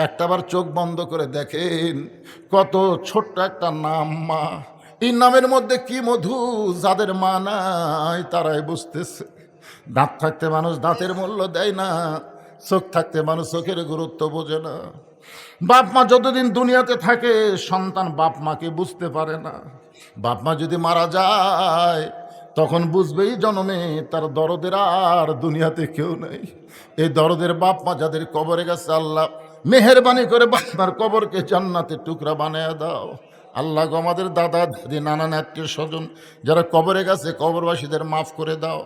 একটাবার চোখ বন্ধ করে দেখেন, কত ছোট্ট একটা নাম মা। এই নামের মধ্যে কি মধু, যাদের মা নাই তারাই বুঝতেছে। দাঁত থাকতে মানুষ দাঁতের মূল্য দেয় না, চোখ থাকতে মানুষ চোখের গুরুত্ব বোঝে না। বাপ মা যতদিন দুনিয়াতে থাকে, সন্তান বাপ মাকে বুঝতে পারে না। বাপ মা যদি মারা যায়, তখন বুঝবেই জন্মে তার দরদের আর দুনিয়াতে কেউ নেই। এই দরদের বাপ মা যাদের কবরে গেছে আল্লাহ, মেহেরবানি করে বাপ মার কবরকে জান্নাতের টুকরা বানিয়ে দাও। আল্লাহ গো, আমাদের দাদা দাদি, নানান আত্মীয় স্বজন যারা কবরে গেছে, কবরবাসীদের মাফ করে দাও।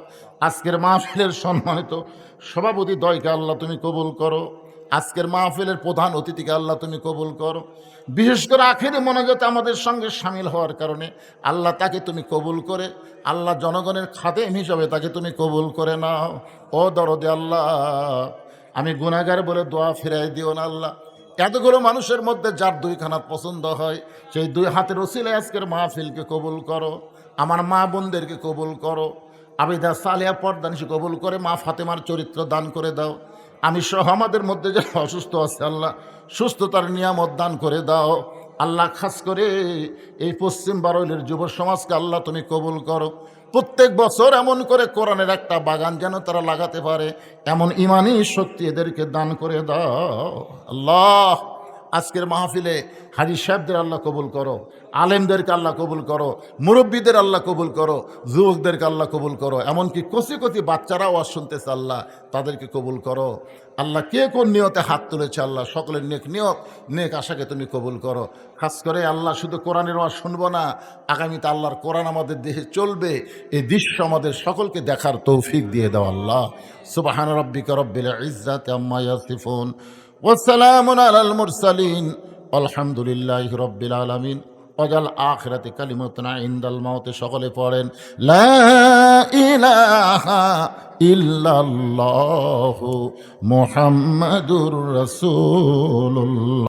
আজকের মাহফিলের সম্মানিত সভাপতি দয়কে আল্লাহ তুমি কবুল করো। আজকের মাহফিলের প্রধান অতিথিকে আল্লাহ তুমি কবুল করো। বিশেষ করে আখেরি মোনাজাতে আমাদের সঙ্গে সামিল হওয়ার কারণে আল্লাহ তাকে তুমি কবুল করে, আল্লাহ জনগণের খাদেম হিসাবে তাকে তুমি কবুল করে নাও। ও দরদে আল্লাহ, আমি গুনাহগার বলে দোয়া ফিরাই দিও না আল্লাহ। এতগুলো মানুষের মধ্যে যার 2 হাত পছন্দ হয়, সেই 2 হাতের ওসিলায় আজকের মাহফিলকে কবুল করো। আমার মা বোনদেরকে কবুল করো। আবিদা সালিয়া পর্দানিশি কবুল করে মা ফাতেমার চরিত্র দান করে দাও। আমি সহ আমাদের মধ্যে যারা অসুস্থ আছে আল্লাহ, সুস্থতার নিয়ামত দান করে দাও আল্লাহ। খাস করে এই পশ্চিম বারৈলের যুব সমাজকে আল্লাহ তুমি কবুল করো। প্রত্যেক বছর এমন করে কোরআনের একটা বাগান যেন তারা লাগাতে পারে, এমন ইমানি শক্তি এদেরকে দান করে দাও আল্লাহ। আজকের মাহফিলে হাজি সাহেবদের আল্লাহ কবুল করো, আলেমদেরকে আল্লাহ কবুল করো, মুরব্বীদের আল্লাহ কবুল করো, যুবকদেরকে আল্লাহ কবুল করো, এমনকি কচি কচি বাচ্চারাও আওয়াজ শুনতেছে আল্লাহ, তাদেরকে কবুল করো আল্লাহ। কে কোন নিয়তে হাত তুলেছে আল্লাহ, সকলের নেক নিয়ত, নেক আশাকে তুমি কবুল করো। খাস করে আল্লাহ, শুধু কোরআনের আওয়াজ শুনবো না, আগামীতে আল্লাহর কোরআন আমাদের দেশে চলবে, এই দৃশ্য আমাদের সকলকে দেখার তৌফিক দিয়ে দাও আল্লাহ। সুবহান রাব্বিকা রব্বিল ইজ্জাতি আম্মা ইয়াসিফুন ওয়া সালামুন আলাল মুরসালিন আলহামদুলিল্লাহি রাব্বিল আলামিন ওয়াজাল আখিরাতি কালিমাতুনা ইনদাল মাউতে। সকলে পড়েন লা ইলাহা ইল্লাল্লাহু মুহাম্মাদুর রাসূলুল্লাহ।